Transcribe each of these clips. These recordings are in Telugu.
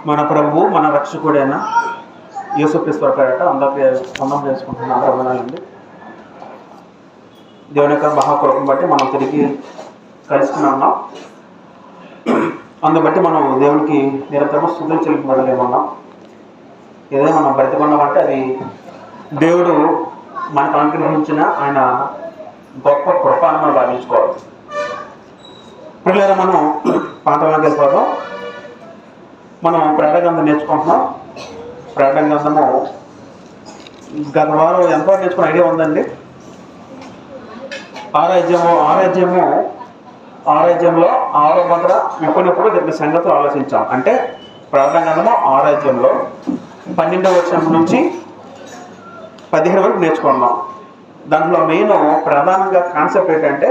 మన ప్రభువు మన రక్షకుడైన యేసుక్రీస్తు పేరట అందరికీ వందనం చేసుకుంటున్నాం. వందనాలండి. దేవుని యొక్క మహాకృపను బట్టి మనం తిరిగి కలుసుకుని ఉన్నాం. అందుబట్టి మనం దేవునికి నిరంతరం స్తుతులు చెల్లించబడలేమన్నాం. ఏదైనా మనం బ్రతికున్నామంటే అది దేవుడు మనకు అనుగ్రహించిన ఆయన గొప్ప కృప అని మనం భావించుకోవాలి. పిల్లలు మనం పాఠంలోకి వెళ్ళిపోతాం. మనం ప్రకటన గ్రంథం నేర్చుకుంటున్నాం. ప్రకటన గ్రంథము గత వారం ఎంతవరకు నేర్చుకున్న ఐడియా ఉందండి? ఆరాధ్యంలో 6వ ముద్ర విప్పినప్పుడు దీనికి సంగతులు ఆలోచించాం. అంటే ప్రకటన గ్రంథము ఆరాధ్యంలో 12వ వచనం నుంచి 15 వరకు నేర్చుకున్నాం. దాంట్లో మెయిన్ ప్రధానంగా కాన్సెప్ట్ ఏంటంటే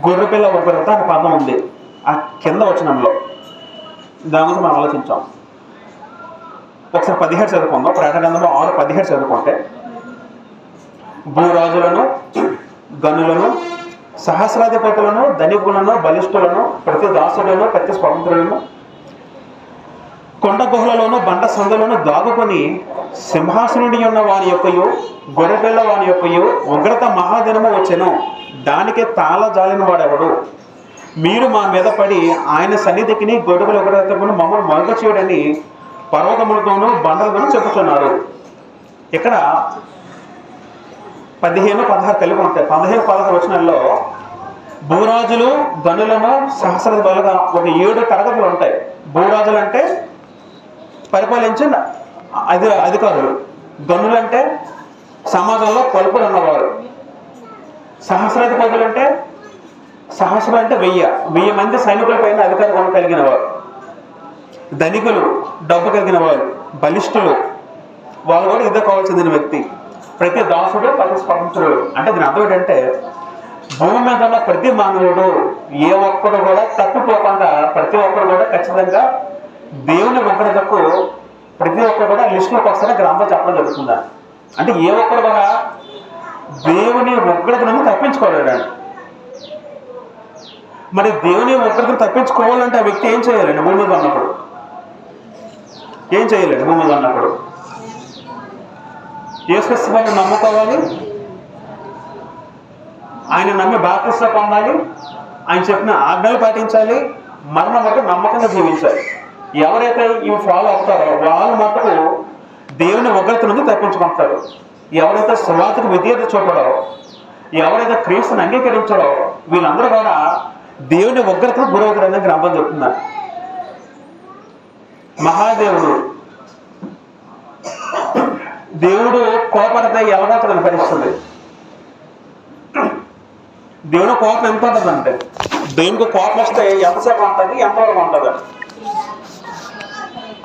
గొర్రెపిల్ల ఉగ్రత అనే పదం ఉంది ఆ కింద వచనంలో. దాని గురించి మనం ఆలోచించాం. ఒకసారి 17 చదువుకుందాం. ప్రకటన గ్రంథంలో 6:17 చదువుకుంటే, భూరాజులను, గనులను, సహస్రాధిపతులను, ధనికులను, బలిష్ఠులను, ప్రతి దాసులను, ప్రతి స్వతంత్రులను, కొండ గుహలలోను బండ సందులను దాగుకొని సింహాసనుడి ఉన్న వాని యొక్కయు గొర్రెపిల్ల వాని యొక్కయు ఉగ్రత మహాదినము వచ్చెను, దానికి తాళజాలిన వాడెవడు? మీరు మా మీద పడి ఆయన సన్నిధికిని గొర్రెపిల్ల ఉగ్రతకును మమ్మల్ని మరుగ చేయడని పర్వతములతోనూ బండలతోనూ చెప్పుతున్నారు. ఇక్కడ 15-16 కలిపి ఉంటాయి. 15-16 వచనాల్లో భూరాజులు, గనులను, సహస్రాధిపతులుగా ఒక 7 తరగతులు ఉంటాయి. భూరాజులు అంటే పరిపాలించే అధికారులు, గనులు అంటే సమాజంలో పలుపులు ఉన్నవారు, సహస్రాధిపతులు అంటే సహస్రం అంటే 1000 మంది సైనికుల పైన అధికారం కలిగిన వారు, ధనికులు డబ్బు కలిగిన వారు, బలిష్ఠులు వాళ్ళు కూడా యుద్ధం కావాల్సిన వ్యక్తి, ప్రతి దాసుడు, ప్రతి స్వతంత్రుడు. అంటే దీని అర్థం ఏంటంటే భూమి మీద ఉన్న ప్రతి మానవుడు ఏ ఒక్కడు కూడా తప్పిపోకుండా ప్రతి ఒక్కరు కూడా ఖచ్చితంగా దేవుని ఉగ్రతకు ప్రతి ఒక్కరు కూడా లిస్టులోకి వస్తారని గ్రంథం చెప్పడం జరుగుతుందా. అంటే ఏ ఒక్కరు కూడా దేవుని ఉగ్రత నుండి తప్పించుకోలేడు. మరి దేవుని ఉగ్రతను తప్పించుకోవాలంటే ఆ వ్యక్తి ఏం చేయాలండి? భూమి మీద ఉన్నప్పుడు ఏం చేయలేడు. భూమి మీద ఉన్నప్పుడు యేసుక్రీస్తు వారిని నమ్ముకోవాలి, ఆయన నమ్మి బాప్తిస్మం పొందాలి, ఆయన చెప్పిన ఆజ్ఞలు పాటించాలి, మరణం వరకు నమ్మకంగా జీవించాలి. ఎవరైతే ఇవి ఫాలో అవుతారో వాళ్ళు మటుకు దేవుని ఉగ్రత నుండి తప్పించుకుంటారు. ఎవరైతే సువార్తకు విధేయత చూపడో, ఎవరైతే క్రీస్తుని అంగీకరించడో వీళ్ళందరూ కూడా దేవుని ఉగ్రతకు గురవుతారని గ్రంథం చెప్తున్నారు. మహాదేవుడు దేవుడు కోపడితే ఎవరైతే కనిపరిస్తుంది. దేవుని కోపం ఎంత ఉంటుంది అంటే, దేవునికి కోపం వస్తే ఎంతసేపు ఉంటుంది, ఎంతవరకు ఉంటుంది?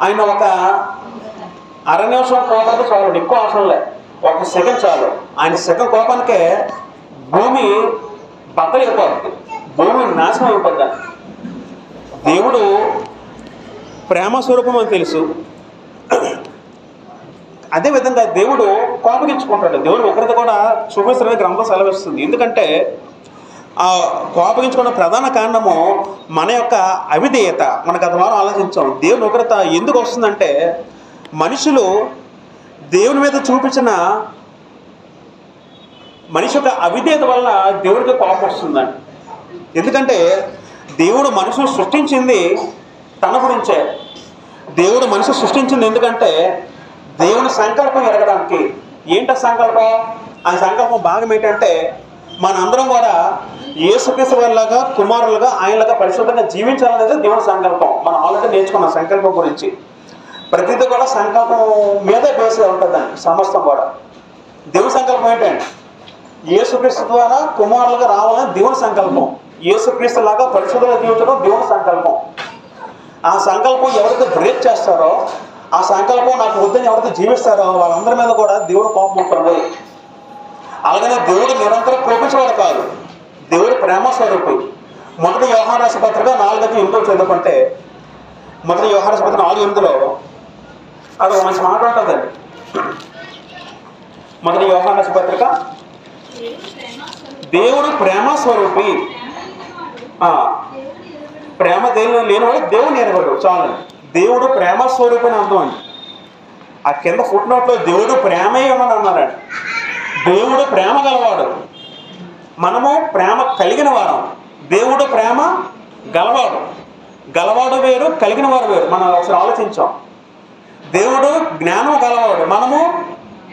ఆయన ఒక అర నిమిషం కోపానికి చాలు, ఎక్కువ అవసరం లేదు, 1 సెకండ్ చాలు. ఆయన సెకండ్ కోపానికే భూమి బద్దలు అయిపోతుంది, భూమి నాశనం అయిపోద్ది. దేవుడు ప్రేమ స్వరూపం అని తెలుసు. అదేవిధంగా దేవుడు కోపగించుకుంటాడు. దేవుడు ఉగ్రత కూడా చూపిస్తారని గ్రంథం సెలవిస్తుంది. ఎందుకంటే ఆ కోపగించుకున్న ప్రధాన కారణము మన యొక్క అవిధేయత. మనకు అది మనం ఆలోచించాం. దేవుని ఉగ్రత ఎందుకు వస్తుందంటే మనుషులు దేవుని మీద చూపించిన మనిషి యొక్క అవిధేయత వల్ల దేవుడికి కోపం వస్తుందండి. ఎందుకంటే దేవుడు మనుషులు సృష్టించింది తన గురించే. దేవుడు మనిషి సృష్టించింది ఎందుకంటే దేవుని సంకల్పం ఎరగడానికి. ఏంట సంకల్పం? ఆ సంకల్పం భాగం ఏంటంటే మనందరం కూడా యేసుక్రీస్తు వారిలాగా, కుమారులుగా, ఆయనలాగా పరిశుద్ధంగా జీవించాలనేది దేవుని సంకల్పం. మనం ఆల్రెడీ నేర్చుకున్నాం సంకల్పం గురించి. ప్రతిదీ కూడా సంకల్పం మీదే బేస్ ఉంటుందండి. సమస్తం కూడా దేవుని సంకల్పం ఏంటంటే యేసుక్రీస్తు ద్వారా కుమారులుగా రావాలని దేవుని సంకల్పం. యేసుక్రీస్తు లాగా పరిశుద్ధంగా జీవించడం దేవుని సంకల్పం. ఆ సంకల్పం ఎవరైతే బ్రేక్ చేస్తారో, ఆ సంకల్పం నాకు వద్దని ఎవరైతే జీవిస్తారో వాళ్ళందరి మీద కూడా దేవుడు కోపం ఉంటుంది. అలాగనే దేవుడు నిరంతరం కోపించేవాడు కాదు, దేవుడు ప్రేమ స్వరూపి. 1 యోహాను రాసిన పత్రిక 4:8 చదువుకుంటే, 1 యోహాను రాసిన పత్రిక 4:8లో అది ఒక మంచి మాట ఉంటుందండి. 1 యోహాను రాసిన పత్రిక, దేవుడు ప్రేమ స్వరూపి. ప్రేమ దేవుని లేనివాడు దేవుని ఎరగడు. చాలు, దేవుడు ప్రేమ స్వరూపిణి అర్థం అండి. ఆ కింద ఫుట్ నోట్లో దేవుడు ప్రేమే ఉన్నాడు అన్నారండి. దేవుడు ప్రేమ గలవాడు, మనము ప్రేమ కలిగిన వారం. దేవుడు ప్రేమ గలవాడు, గలవాడు వేరు, కలిగిన వారు వేరు. మనం ఒకసారి ఆలోచించాం. దేవుడు జ్ఞానం గలవాడు, మనము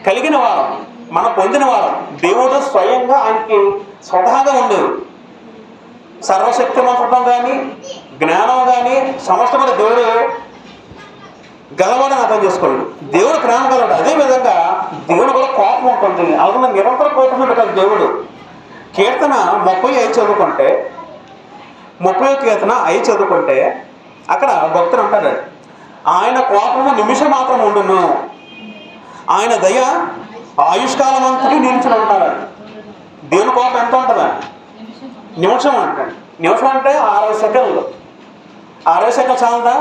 కలిగిన వారం, మనం పొందిన వారం. దేవుడు స్వయంగా ఆయనకి స్వతహాగా ఉండేది. సర్వశక్తిమంతత్వం కానీ జ్ఞానం కానీ సమస్తమైన దేవుడు గలవాడని అర్థం చేసుకోండి. దేవుడు ప్రేమ గలవాడు. అదేవిధంగా దేవుడు కూడా కోపం ఉంటుంది. అలాగే నిరంతర కోపం ఉంటుంది దేవుడు. కీర్తన 35 చదువుకుంటే, 30 కీర్తన 5 చదువుకుంటే అక్కడ భక్తులు అంటారు, ఆయన కోపము నిమిషం మాత్రం ఉండును, ఆయన దయ ఆయుష్కాలం అంతా నిలిచిన ఉంటారు. దేవుని కోపం ఎంత ఉంటుందా? నిమిషం అంటాడు. నిమిషం అంటే 60 సెకండ్లు. 60 సెకండ్లు చాలదా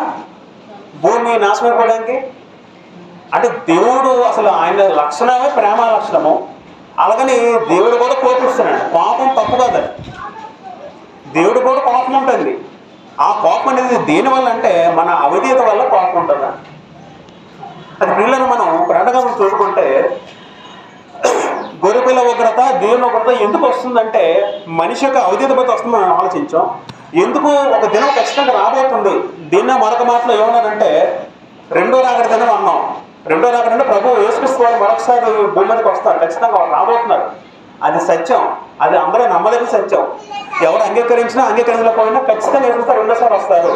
భూమి నాశనమైపోవడానికి? అంటే దేవుడు అసలు ఆయన లక్షణమే ప్రేమ లక్షణము. అలాగని దేవుడు కూడా కోపిస్తున్నాడు. కోపం తప్పు కదా, దేవుడు కూడా కోపం ఉంటుంది. ఆ కోపం అనేది దేనివల్ల అంటే మన అవిధేయత వల్ల కోపం ఉంటుందా? అది పిల్లలు మనం ప్రకటన చూసుకుంటే గొర్రెపిల్ల ఉగ్రత, దేవుని ఉగ్రత ఎందుకు వస్తుందంటే మనిషి యొక్క అవిధేయత బట్టి వస్తుంది. మనం ఆలోచించాం. ఎందుకు ఒక దినం ఖచ్చితంగా రాబోతుంది. దీన్ని మరొక మాటలో ఏమన్నారంటే రెండో రాకడ దినం అన్నాం. రెండో రాకడ అంటే ప్రభు యేసుక్రీస్తు వారు మరొకసారి భూమి మీదకి వస్తారు, ఖచ్చితంగా రాబోతున్నారు. అది సత్యం, అది అందరూ నమ్మదగిన సత్యం. ఎవరు అంగీకరించినా అంగీకరించకపోయినా ఖచ్చితంగా యేసుక్రీస్తు రెండోసారి వస్తారు.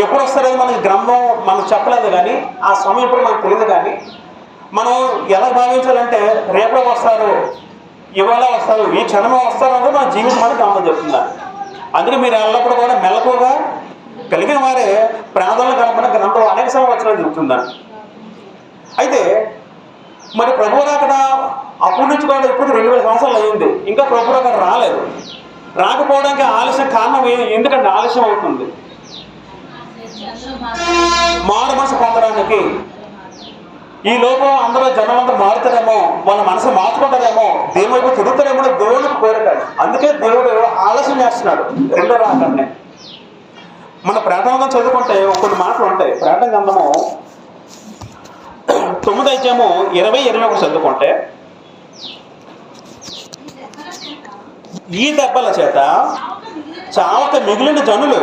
ఎప్పుడు వస్తారని మనకి గ్రంథం మనం చెప్పలేదు, కానీ ఆ సమయం ఇప్పుడు మనకు తెలియదు. కానీ మనం ఎలా భావించాలంటే రేపే వస్తారు, ఇవాళ వస్తారు, ఈ క్షణమే వస్తారు అంటే మన జీవితం అని గ్రంథం చెప్తున్నారు. అందుకే మీరు ఎల్లప్పుడు కూడా మెలకుగా కలిగిన వారే ప్రార్థనలు కలపడం గ్రంథం అనేక సార్లు వచ్చిన చెప్తుందని. అయితే మరి ప్రభు రాకడ అప్పటి నుంచి కూడా ఇప్పుడు 2000 సంవత్సరాలు అయ్యింది, ఇంకా ప్రభు రాకడ రాలేదు. రాకపోవడానికి ఆలస్యం కారణం ఎందుకంటే ఆలస్యం అవుతుంది మారు మనసు పొందడానికి. ఈ లోపం అందరూ జనమంతా మారుతారేమో, వాళ్ళ మనసు మార్చుకుంటారేమో, దేవుని వైపు తిరుగుతారేమో దేవుడికి కోరికాడు. అందుకే దేవుడు ఆలస్యం చేస్తున్నాడు రెండో రాకడనే. మన ప్రకటన గ్రంథం చదువుకుంటే కొన్ని మాటలు ఉంటాయి. ప్రకటన గ్రంథము 9 అధ్యాయము 20-21 చదువుకుంటే, ఈ దెబ్బల చేత చావక మిగిలిన జనులు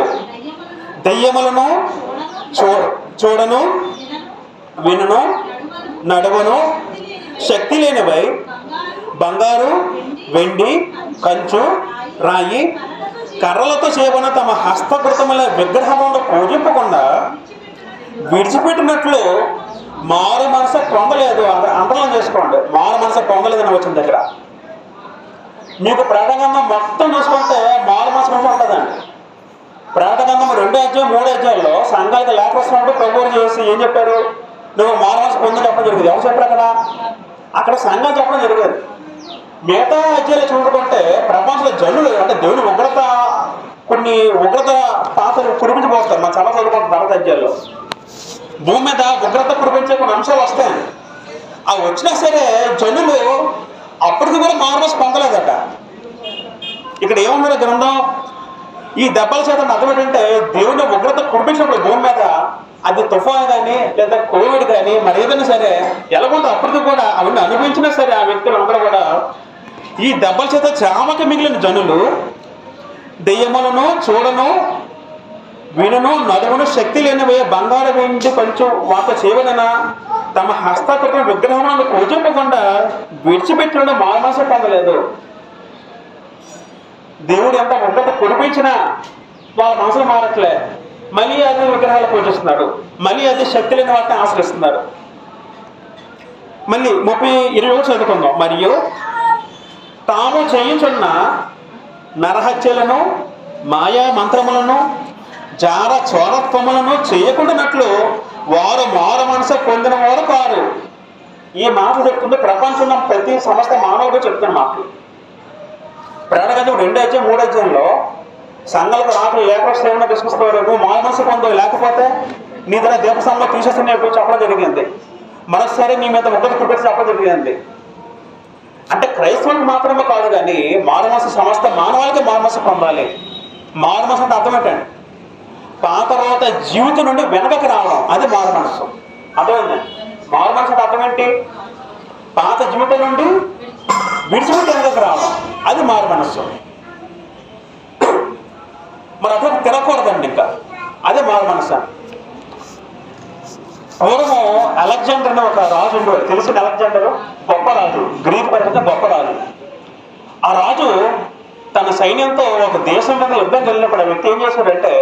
దెయ్యములను చూడను, వినును, నడవను, శక్తి లేనివై బంగారు, వెండి, కంచు, రాయి, కర్రలతో చేయబడిన తమ హస్తకృతముల విగ్రహములను పూజింపకుండా విడిచిపెట్టినట్లు మారు మనసు పొందలేదు. అంతరం చేసుకోండి, మారు మనసు పొందలేదని వచ్చిన దగ్గర. మీకు ప్రకటన మొత్తం చూసుకుంటే మారు మనసు ఉంటుందండి. ప్రకటన 2 అధ్యాయం 3 అధ్యాయంలో సంఘాలకు లేఖ వస్తున్నప్పుడు ప్రభువు చేసి ఏం చెప్పారు? నువ్వు మారు మనసు పొందని చెప్పడం జరిగింది. ఎవరు చెప్పారు? అక్కడ సంఘం చెప్పడం జరిగేది. మిగతా అధ్యాయులు చూడుకుంటే ప్రపంచంలో జనులు అంటే దేవుని ఉగ్రత, కొన్ని ఉగ్రత పాత్రలు కురిపించబోస్తారు. మనం చాలా చదువుకుంటాం భారత అధ్యాయుల్లో. భూమి మీద ఉగ్రత కురిపించే కొన్ని అంశాలు వస్తాయి. అవి వచ్చినా సరే జనులు అప్పటికి కూడా మారుమనసు పొందలేదట. ఇక్కడ ఏమన్నారు గ్రంథం? ఈ దెబ్బల చేత అర్థం ఏంటంటే దేవుని ఉగ్రత కురిపించినప్పుడు భూమి మీద, అది తుఫాను కానీ లేదా కోవిడ్ కానీ మరి ఏదైనా సరే ఎలాగొంటే అప్పటికి కూడా అవన్నీ అనుభవించినా సరే ఆ వ్యక్తులు అందరూ కూడా ఈ దెబ్బల చేత చావక మిగిలిన జనులు దెయ్యములను చూడను, వినును, నడుమును, శక్తి లేనివే బంగారు, వెండి, కొంచెం వాటి చేయబడిన తమ హస్తకృత విగ్రహములను పూజింపకుండా విడిచిపెట్టిన మారుమనసు పొందలేదు. దేవుడు ఎంత ఉగ్రత కురిపించినా వాళ్ళ మనసులు మారట్లే. మళ్ళీ అదే విగ్రహాలు పూజిస్తున్నాడు, మళ్ళీ అదే శక్తి లేని వాటిని ఆశ్రయిస్తున్నారు. మళ్ళీ 30-20 చదువుకుందాం. మరియు తాము చేయించున్న నరహత్యలను, మాయా మంత్రములను, జార చోరత్వములను చేయకుండానట్లు వారు మారు మనసు పొందిన వారు కారు. ఈ మాట చెప్తుంది ప్రపంచంలో ప్రతి సమస్త మానవుడు చెప్తున్న మాటలు. ప్రకటన 2 అధ్యాయం 3 అధ్యాయంలో సంఘాలకు రాత్రి లేఖ ఏమైనా తీసుకొస్తారు, నువ్వు మారు మనసు పొందవు, లేకపోతే నీ దగ్గర దీపస్తంభంలో తీసేసి నేను చెప్పడం జరిగింది. మరోసారి నీ మీద ఉగ్రత కురిపించి చెప్పడం జరిగింది. అంటే క్రైస్తవులకు మాత్రమే కాదు, కానీ మారుమనసు సమస్త మానవాళికి మారుమనసు పొందాలి. మారుమనసు అంటే అర్థం ఏంటండి? పాత రోత జీవితం నుండి వెనకకి రావడం, అది మారు మనసు. అర్థమైంది? మారు మనసు అంటే అర్థం ఏంటి? పాత జీవితం నుండి విడిచిపెట్టి వెనకకి రావడం, అది మారు మనసు. మరి అట్లా తినకూడదండి ఇంకా, అదే మారు మనసు. పూర్వము అలెగ్జాండర్ అనే ఒక రాజు ఉండేవాడు. తెలిసిన అలెగ్జాండర్ గొప్ప రాజు, గ్రీక్ పరంగా గొప్ప రాజు. ఆ రాజు తన సైన్యంతో ఒక దేశం మీద యుద్ధం వెళ్ళినప్పుడు ఆ వ్యక్తి ఏం చేశాడంటే,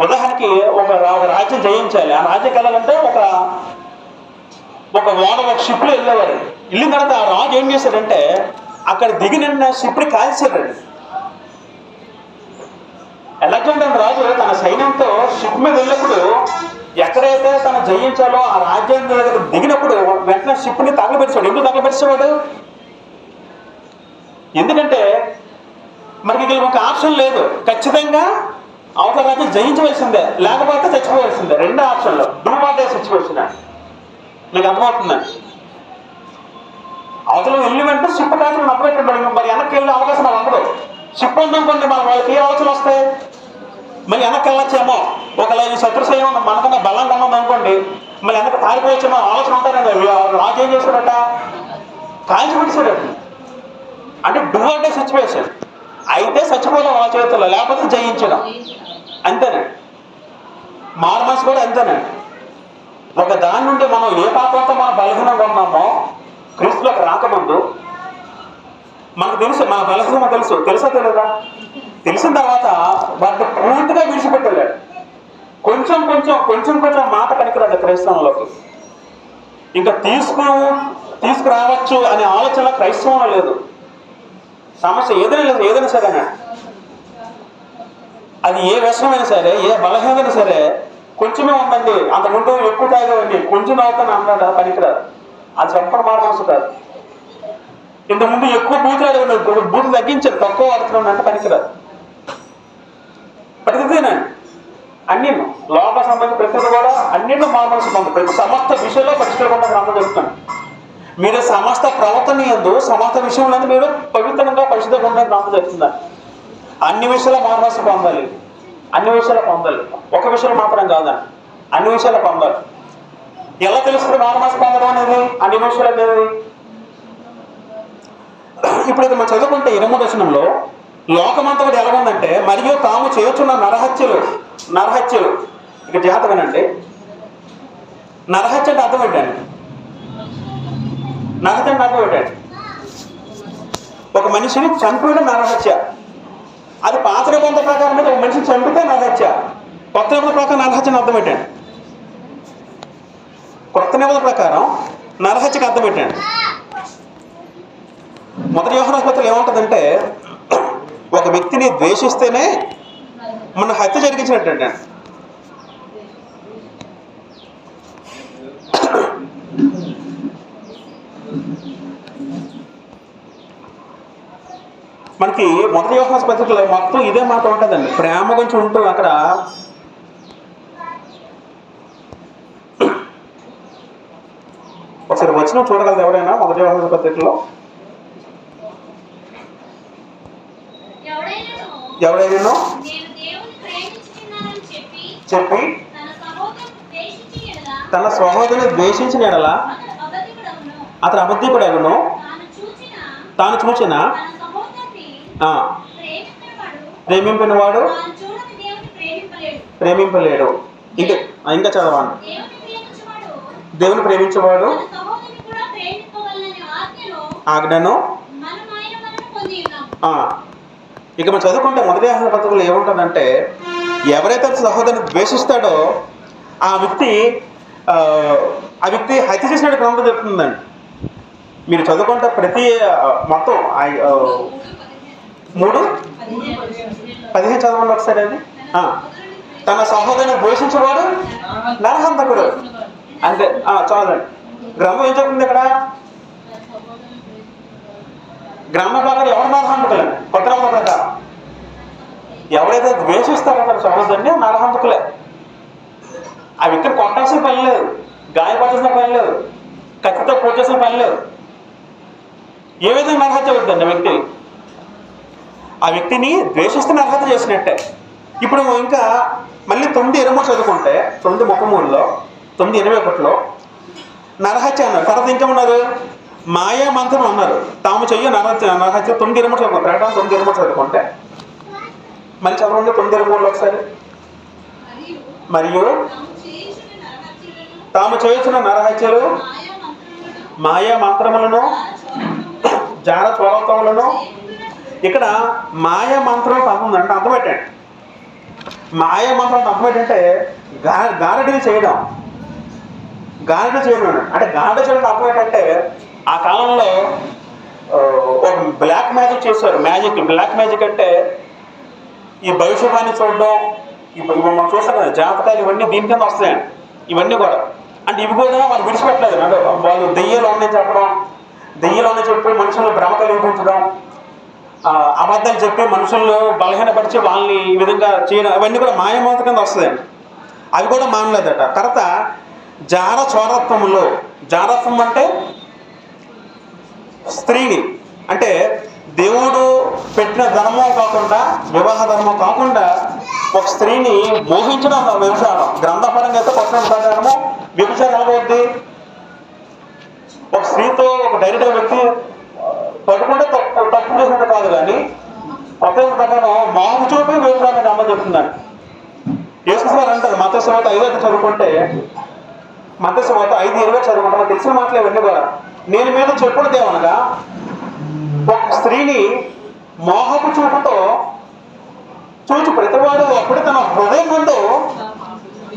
ఉదాహరణకి ఒక రాజ్యం జయించాలి. ఆ రాజ్యం వెళ్ళాలంటే ఒక షిప్లో వెళ్ళేవారు. వెళ్ళిన తర్వాత ఆ రాజు ఏం చేశాడంటే, అక్కడ దిగిన షిప్ని కాల్చాడండి. అలెగ్జాండర్ రాజు తన సైన్యంతో షిప్ మీద వెళ్ళినప్పుడు ఎక్కడైతే తను జయించాలో ఆ రాజ్యం దగ్గర దిగినప్పుడు వెంటనే షిప్ని తగలబెట్టాడు. ఎందుకు తగలబెట్టేవాడు? ఎందుకంటే మనకి ఇక్కడ ఒక ఆప్షన్ లేదు, ఖచ్చితంగా అవతల రాజ్యం జయించవలసిందే, లేకపోతే చచ్చిపోవలసిందే. రెండో ఆప్షన్లో డూ ఆర్ డై సిచ్యువేషన్. మీకు అర్థమవుతుందండి? అవతల వెళ్ళి వెంటనే షిప్ కాదు నప్పబెట్టబడి మరి వెనక్కి వెళ్ళే అవకాశం నాకు అందదు. షిప్ ఉందనుకోండి, మన వాళ్ళకి ఏ ఆలోచన వస్తాయి? మళ్ళీ వెనక్కి వెళ్ళొచ్చేమో, ఒకవేళ ఈ శత్రు సైన్యం మనకన్నా బలంగా ఉందనుకోండి, మళ్ళీ వెనక్కి పారిపోవచ్చేమో ఆలోచన ఉంటారండి. రాజు ఏం చేశాడట? కాల్చి పెట్టాడట. అంటే డూ ఆర్ డై సిచ్యువేషన్. అయితే చచ్చిపోవడం వాళ్ళ చేతుల్లో, లేకపోతే జయించడం, అంతేనండి. మారు మనసు కూడా అంతేనండి. ఒక దాని నుండి మనం ఏ పాపంతో మనం బలహీనంగా ఉన్నామో క్రీస్తులోకి రాకముందు మనకు తెలుసు, మన బలహీనం తెలుసా తెలియదా? తెలిసిన తర్వాత వాటిని పూర్తిగా విడిచిపెట్టలేడు. కొంచెం మాట పనికిరాడు క్రైస్తవంలోకి. ఇంకా తీసుకురావచ్చు అనే ఆలోచన క్రైస్తవంలో లేదు. సమస్య ఏదైనా సరేనా, అది ఏ వ్యసనమైనా సరే, ఏ బలహీనమైనా సరే, కొంచెమే ఉందండి, అంతకుముందు ఎక్కువ తాగేవండి, కొంచెం అవుతాను అన్నాడు, పనికిరాదు. అది చెప్పడం మారు మనసు కాదు. ఇంతకుముందు ఎక్కువ బూతులు తగ్గించాడు, తక్కువ వాడుతున్నాడు అంటే పనికిరాదు. ప్రతిదేనండి, అన్ని లోక సంబంధించిన ప్రతిదీ కూడా అన్నింటిలో మారు మనసు పొందు. ప్రతి సమస్త విషయంలో పరిష్కరించకుండా గ్రంథం చెప్తాను. మీరు సమస్త ప్రవర్తన యందు, సమస్త విషయంలో మీరు పవిత్రంగా పరిశుద్ధంగా ఉందని గ్రంథం చెప్తున్నారు. అన్ని విషయాల్లో మారు మనసు పొందాలి, అన్ని విషయాలు పొందాలి. ఒక విషయం మాత్రం కాదండి, అన్ని విషయాలు పొందాలి. ఎలా తెలుస్తుంది మారు మనసు పొందడం అనేది, అన్ని విషయాలు అనేది? ఇప్పుడు ఇది మనం చదువుకుంటే 23వ వచనంలో లోకమంతా కూడా ఎలా ఉందంటే, మరియు తాము చేస్తున్న నరహత్యలు ఇక జాగ్రత్తగానండి. నరహత్య అంటే అర్థం ఏంటండి? నరహత్య అంటే అర్థం ఏంటండి? ఒక మనిషిని చంపేయడం నరహత్య. అది పాత నిబంధన ప్రకారం అయితే ఒక మనిషిని చంపితే నరహత్య. కొత్త నిబంధన ప్రకారం నరహత్యని అర్థం ఏంటండి? కొత్త నిబంధన ప్రకారం నరహత్యకి అర్థం ఏంటండి? మొదటి యోహాను పత్రికలో ఏముంటుందంటే, ఒక వ్యక్తిని ద్వేషిస్తేనే మన హత్య జరిగించినట్టండి. మనకి మొదటి యోహాను పత్రికలో మొత్తం ఇదే మాట ఉంటుందండి. ప్రేమ గురించి ఉంటూ అక్కడ ఒకసారి వచనం చూడగలదు ఎవరైనా? మొదటి యోహాను పత్రికలో ఎవడైనా చెప్పి తన సహోదరుని ద్వేషించిన ఎడల అతను అబద్ధికుడగును, తాను చూచిన ప్రేమింపినవాడు ప్రేమింపలేడు. ఇంకా చదవండి. దేవుని ప్రేమించేవాడు ఆజ్ఞను. ఇక మనం చదువుకుంటే మొదటి యోహాను పత్రికలో ఏముంటుందంటే, ఎవరైతే సహోదరుని ద్వేషిస్తాడో ఆ వ్యక్తి హత్య చేసినట్టు గ్రంథం చెప్తుందండి. మీరు చదువుకుంటే ప్రతి మొత్తం 3:15 చదవండి ఒకసారి. అది తన సహోదరుని ద్వేషించేవాడు నరహంతకుడు అంటే చాలండి. గ్రంథం ఏం చెప్తుంది ఇక్కడ? గ్రంథ ప్రకారం ఎవరు నరహంతకులండి? కొత్త గ్రంథ ప్రకారం ఎవరైతే ద్వేషిస్తారో తన సహోదరుని నరహంతకులే. ఆ వ్యక్తిని కొట్టాల్సిన పని లేదు, గాయపడాల్సిన పని లేదు, కత్తితో పూడ్చాల్సిన పని లేదు. ఏ విధంగా నరహత్య అవుతుందండి? ఆ వ్యక్తిని ద్వేషిస్తే నరహత్య చేసినట్టే. ఇప్పుడు ఇంకా మళ్ళీ 9:23 చదువుకుంటే 9:33లో 9:21లో నరహత్య అన్నారు. తర్వాత ఇంకేమన్నారు? మాయా మంత్రం అన్నారు. తాము చెయ్యి నరహత్య 9:23 చదువుకుంటాం. ప్రకటన 9:23 చదువుకుంటే మళ్ళీ చదవండి 9:23లో ఒకసారి. మరియు తాము చేసిన నరహత్యలు, మాయా మంత్రములను, జార స్వరూపములను. ఇక్కడ మాయా మంత్రం ఉందంటే అర్థం ఏంటంటే, మాయా మంత్రం అర్థం ఏంటంటే గారడీలు చేయడం. గారడీ చేయడం అంటే గారడీ చేయడం అర్థం ఏంటంటే, ఆ కాలంలో ఒక బ్లాక్ మ్యాజిక్ చేశారు. బ్లాక్ మ్యాజిక్ అంటే ఈ భవిష్యవాణి చూడడం, ఇప్పుడు మనం చూస్తాం కదా జాతకాలు, ఇవన్నీ దీని కింద వస్తాయండి. ఇవన్నీ కూడా అంటే ఇవి కూడా వాళ్ళు విడిచిపెట్టలేదు. అంటే వాళ్ళు దెయ్యాలు ఉన్నాయి చెప్పడం, దెయ్యాలు చెప్పి మనుషులను భ్రమ కలిగించడం, అబద్ధాలు చెప్పి మనుషులను బలహీనపరిచి వాళ్ళని ఈ విధంగా చేయడం, అవన్నీ కూడా మాయమూత కింద వస్తుందండి. అవి కూడా మానలేదట. తర్వాత జార చోరత్వంలో, జారత్వం అంటే స్త్రీని, అంటే దేవుడు పెట్టిన ధర్మం కాకుండా, వివాహ ధర్మం కాకుండా ఒక స్త్రీని మోహించడం వ్యభిచారం. గ్రంథపరంగా అయితే కొట్టిన ప్రకారము వ్యభిచారం ఎలాగవుద్ది? ఒక స్త్రీతో ఒక డైరెక్ట్గా వ్యక్తి పట్టుకుంటే తప్పు చేసినట్టు కాదు, కానీ ఒకే ప్రకారం మాము చూపి వ్యభిచారాన్ని అమ్మ చెప్తుందని యేసు గారు అంటారు. మత్తయి 5 చదువుకుంటే, మత్తయి 5:20 చదువుకుంటే తెలిసిన మాటలు ఇవన్నీ కూడా. నేను మీద చెప్పుడుదేమనగా, ఒక స్త్రీని మోహపు చూపుతో చూచి ప్రతివాడు అప్పుడు తన హృదయం ముందు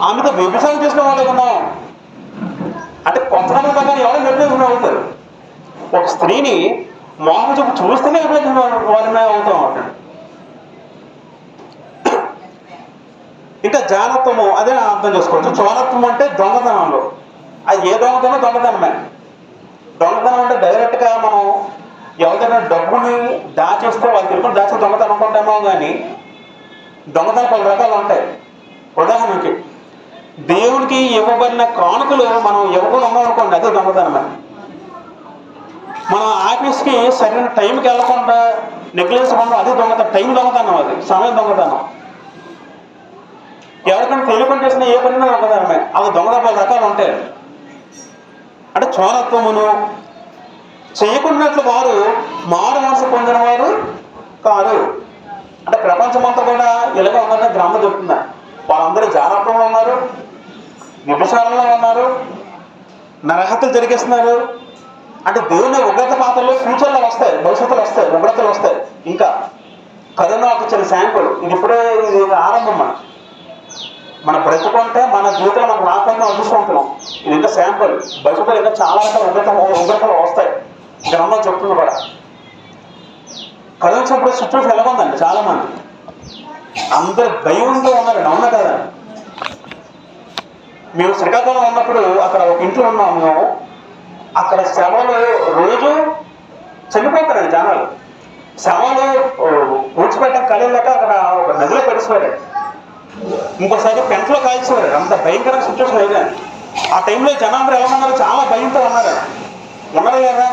ఆమెతో వ్యభిచారం చేసిన వాళ్ళు ఉన్నాం. అంటే కొత్త ప్రకారం ఎవరైనా వ్యభిచారం అవుతారు. ఒక స్త్రీని మోహపు చూపు చూస్తేనే వ్యభిచారం వారినే అవుతాం అంటాడు. ఇంకా జానత్వము అదే అర్థం చేసుకోవచ్చు. చోరత్వం అంటే దొంగతనంలో, అది ఏ దొంగతనమే. దొంగతనం అంటే డైరెక్ట్గా మనం ఎవరైనా డబ్బుని దాచేస్తే వాళ్ళు తిరుగుని దాచి దొంగతనం అనుకుంటామో, కానీ దొంగతనం పలు రకాలు ఉంటాయి. ఉదాహరణకి దేవుడికి ఇవ్వబడిన కానుకలు మనం ఇవ్వకుండా ఉన్నాం అనుకోండి, అదే దొంగతనమే. మనం ఆఫీస్కి సరైన టైంకి వెళ్ళకుండా నెగ్లెన్స్ ఉండడం, అదే దొంగతనం. టైం దొంగతనం, అది సమయం దొంగతనం. ఎవరికైనా తెలియకుండా చేసిన ఏ పని దొంగతనమే. అది దొంగతనం పలు రకాలు ఉంటాయి. అంటే చోరత్వమును చేయకున్నట్లు వారు మారు మనసు పొందిన వారు కాదు. అంటే ప్రపంచమంతా కూడా ఇలాగ ఉన్నారని గ్రంథం చెప్తున్నా. వాళ్ళందరూ జాగ్రత్తలో ఉన్నారు, విభచారంలో ఉన్నారు, నరహత్యలు జరిగిస్తున్నారు. అంటే దేవుని ఉగ్రత పాత్రలు ఫ్యూచర్లో వస్తాయి, భవిష్యత్తులో వస్తాయి, ఉగ్రతలు వస్తాయి. ఇంకా కరోనా ఒక చిన్న శాంపుల్. ఇది ఆరంభం. మన బ్రతుకుంటే మన జీవితంలో మనకు రాకుండా అదృష్టవంతులం. ఇది ఇంకా శాంపుల్. భవిష్యత్తులో ఇంకా చాలా రకాల ఉగ్రతలు వస్తాయి. గ్రంథం చెప్తుంది కూడా. కరోనా చెప్పే సిచ్యువేషన్ ఎలా ఉందండి? చాలా మంది అందరు భయంతో ఉన్నారండి. అవునా కదా? మేము శ్రీకాకుళం ఉన్నప్పుడు అక్కడ ఒక ఇంట్లో ఉన్నాము మేము. అక్కడ శవాలు రోజు చనిపోతారండి జనాలు. శవాలు ఊడ్చిపెట్టడం కలియలేక అక్కడ ఒక నదిలో పెడిసిపోయారు. ఇంకోసారి పెంటలో కాల్చేవారు. అంత భయంకరమైన సిచ్యువేషన్ అయితే ఆ టైంలో జనాలు ఎలా ఉన్నారు? చాలా భయంతో ఉన్నారు. ఉన్నారు కదా?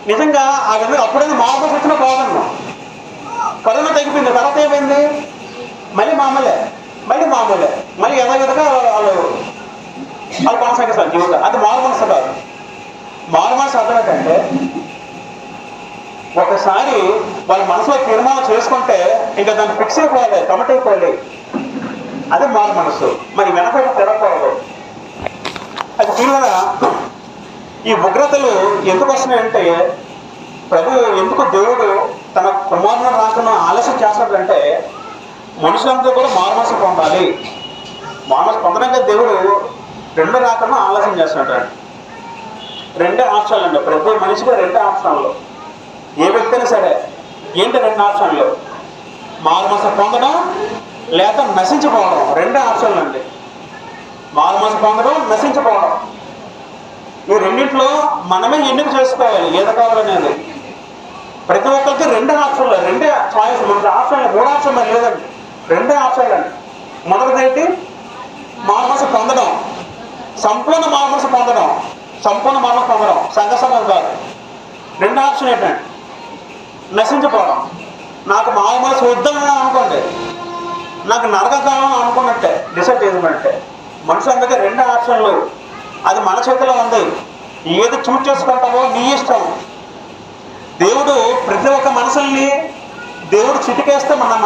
నిజంగా ఆ విధంగా అప్పుడైనా మామూలు వచ్చినా బాగున్నాం. కరోనా తగ్గిపోయింది. తర్వాత ఏమైంది? మళ్ళీ మామూలే. మళ్ళీ యథావిధంగా వాళ్ళు కొనసాగిస్తారు జీవితం. అది మారు మనసు కాదు. మారు మనసు అర్థం ఏంటంటే, ఒకసారి వాళ్ళ మనసులో తీర్మానం చేసుకుంటే ఇంకా దాన్ని ఫిక్స్ అయిపోవాలి, కమిట్ అయిపోవాలి. అదే మారు మనసు. మరి వెనకటి తిరగకూడదు. అది పిల్లల ఈ ఉగ్రతలు ఎందుకు వస్తున్నాయంటే, ఎందుకు దేవుడు తన కుమారుని రాకుండా ఆలస్యం చేస్తాడంటే, మనుషులంతా కూడా మారుమనసు పొందాలి. మారుమనసు పొందడానికి దేవుడు రెండు రాకుండా ఆలస్యం చేస్తున్నాడు. రెండే ఆప్షన్లు అండి. ప్రతి మనిషికి రెండే ఆప్షన్లు. ఏ వ్యక్తి అయినా సరే ఏంటి రెండు ఆప్షన్లు? మారుమనసు పొందడం లేక నశించిపోవడం. రెండే ఆప్షన్లు అండి. మారుమనసు పొందడం, నశించిపోవడం. ఈ రెండింటిలో మనమే ఎన్నిక చేసుకోవాలి ఏది కావాలనేది. ప్రతి ఒక్కరికి రెండే ఆప్షన్లు, రెండే చాయిస్. మన ఆప్షన్లు 3 ఆప్షన్లు లేదండి, రెండే ఆప్షన్లు అండి. మొదటిది ఏంటి? మారుమనసు పొందడం, సంపూర్ణ మారుమనసు పొందడం. సంఘ సంబంధం కాదు. రెండో ఆప్షన్ ఏంటంటే నశించిపోవడం. నాకు మాయ మనసు వద్దని అనుకోండి, నాకు నరకకాలం అనుకున్నట్టే డిసైడ్ చేసుకున్నట్టే. మనుషులు అందుకే రెండు ఆప్షన్లు, అది మన చేతిలో ఉంది. ఏది చూస్ చేసుకుంటావో నీ ఇష్టం. దేవుడు ప్రతి ఒక్క మనసుల్ని దేవుడు చిటికేస్తే మనలో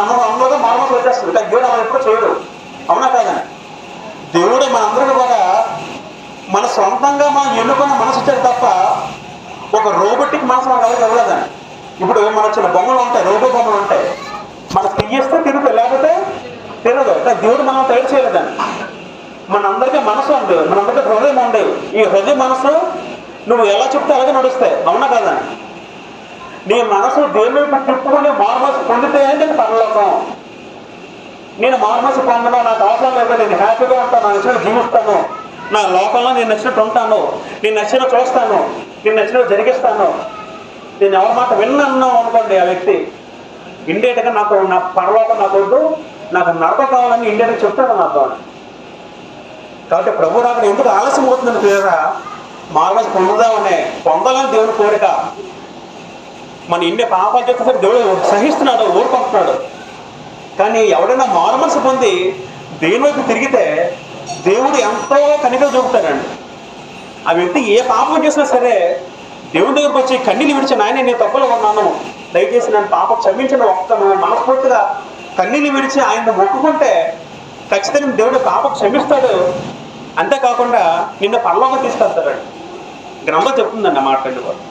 మామూలు వచ్చేస్తుంది. కానీ దేవుడు అలా ఎప్పుడు చేయడు, అవునా కాదని. దేవుడు మనందరికీ కూడా మన సొంతంగా మనం ఎన్నుకున్న మనసు ఇచ్చాడు తప్ప ఒక రోబోటిక్ మనసు మనకు ఎవరికి ఇవ్వలేదని. ఇప్పుడు మన చిన్న బొమ్మలు ఉంటాయి, రోబో బొమ్మలు ఉంటాయి, మనకు తీయేస్తే తిరుగుతాయి, లేకపోతే తిరగదు. దేవుడు మనం తయారు చేయలేదని. మనందరికీ మనసు ఉంది, మనందరికీ హృదయం ఉంది. ఈ హృదయ మనసు నువ్వు ఎలా చెప్తే అలాగే నడుస్తాయి, అవునా కదా. నీ మనసు దేవుని తిప్పుకొని మారుమనసు పొందితే నేను పరలోకం. నేను మారుమనసు పొందను, నాకు అవసరం లేదు, నేను హ్యాపీగా ఉంటాను, నా నచ్చినట్టు జీవిస్తాను, నా లోకంలో నేను నచ్చినట్టు ఉంటాను, నేను నచ్చినట్టు చూస్తాను, నేను నచ్చినట్టు జరిగిస్తాను. నేను ఎవరి మాట విన్నాను అనుకోండి, ఆ వ్యక్తి ఇండియట్గా నాకు నా పరలోకం నాకు వద్దు, నాకు నరకం కావాలని ఇండియట్గా చెప్తాడు నాతో. కాబట్టి ప్రభు రాకడ ఎందుకు ఆలస్యం అవుతుందని పేరా మారుమనసు పొందాలని దేవుని కోరిక. మన ఇండియా పాపాలు చేస్తే దేవుడు సహిస్తున్నాడు, ఊరుకుంటున్నాడు. కానీ ఎవడైనా మారుమనసు పొంది దేవుని వైపు తిరిగితే దేవుడు ఎంతో కనిగా చూపుతాడండి. ఆ వ్యక్తి ఏ పాపం చేసినా సరే దేవుడి దగ్గరకు వచ్చి కన్నీళ్ళు విడిచి, నాయన నేను తప్పులో ఉన్నాను, దయచేసి నన్ను పాపం క్షమించిన ఒక్కను మనస్ఫూర్తిగా కన్నీళ్ళు విడిచి ఆయన మొక్కుకుంటే ఖచ్చితంగా దేవుడు పాపం క్షమిస్తాడు. అంతేకాకుండా నిన్ను పరలోకం తీసుకెళ్తాడండి. గ్రంథం చెప్తుందండి ఆ మాట్లాడి వాడు.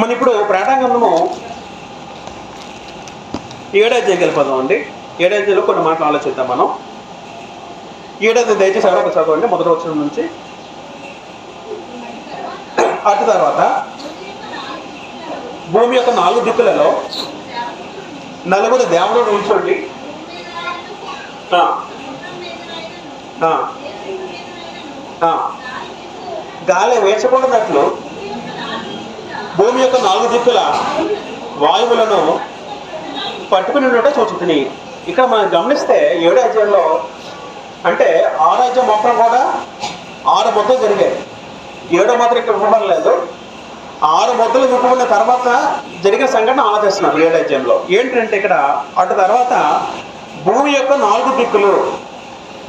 మన ఇప్పుడు ప్రాటాంగంలో 7వ అధ్యాయం వెళ్ళిపోదాం అండి. 7వ అధ్యాయంలో కొన్ని మాటలు ఆలోచిద్దాం మనం. 7వ అధ్యాయం దయచేసి ఎవరొక చదవండి, మొదటి వచనం నుంచి. అటు తర్వాత భూమి యొక్క 4 దిక్కులలో నలుగురు దేవుడు నిల్చోండి, గాలి వేచకూడనట్లు భూమి యొక్క 4 దిక్కుల వాయువులను పట్టుకుని ఉన్నట్టే చూచుతున్నాయి. ఇక్కడ మనం గమనిస్తే 7వ అధ్యాయంలో అంటే 6వ అధ్యాయం మొత్తం కూడా 6 ముద్దలు జరిగాయి. 7వ మాత్రం ఇక్కడ ఇవ్వబడలేదు. 6 ముద్దలు విప్పబడిన తర్వాత జరిగిన సంఘటన ఆలోచిస్తున్నారు 7వ అధ్యాయంలో. ఏంటంటే ఇక్కడ అటు తర్వాత భూమి యొక్క 4 దిక్కులు,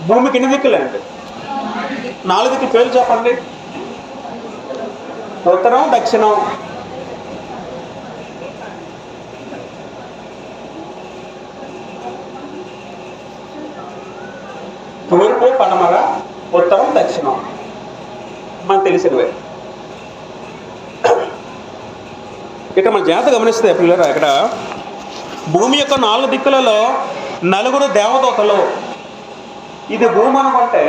భూమికి ఎన్ని దిక్కులు అండి? 4 దిక్కులు పేర్లు చెప్పండి. ఉత్తరం, దక్షిణం, తూర్పు, పడమర, ఉత్తరం, దక్షిణం మనకు తెలిసినవే. ఇక్కడ మన జాగ్రత్త గమనిస్తే పిల్లలు, ఇక్కడ భూమి యొక్క 4 దిక్కులలో నలుగురు దేవదూతలు. ఇది భూమి అనుకుంటే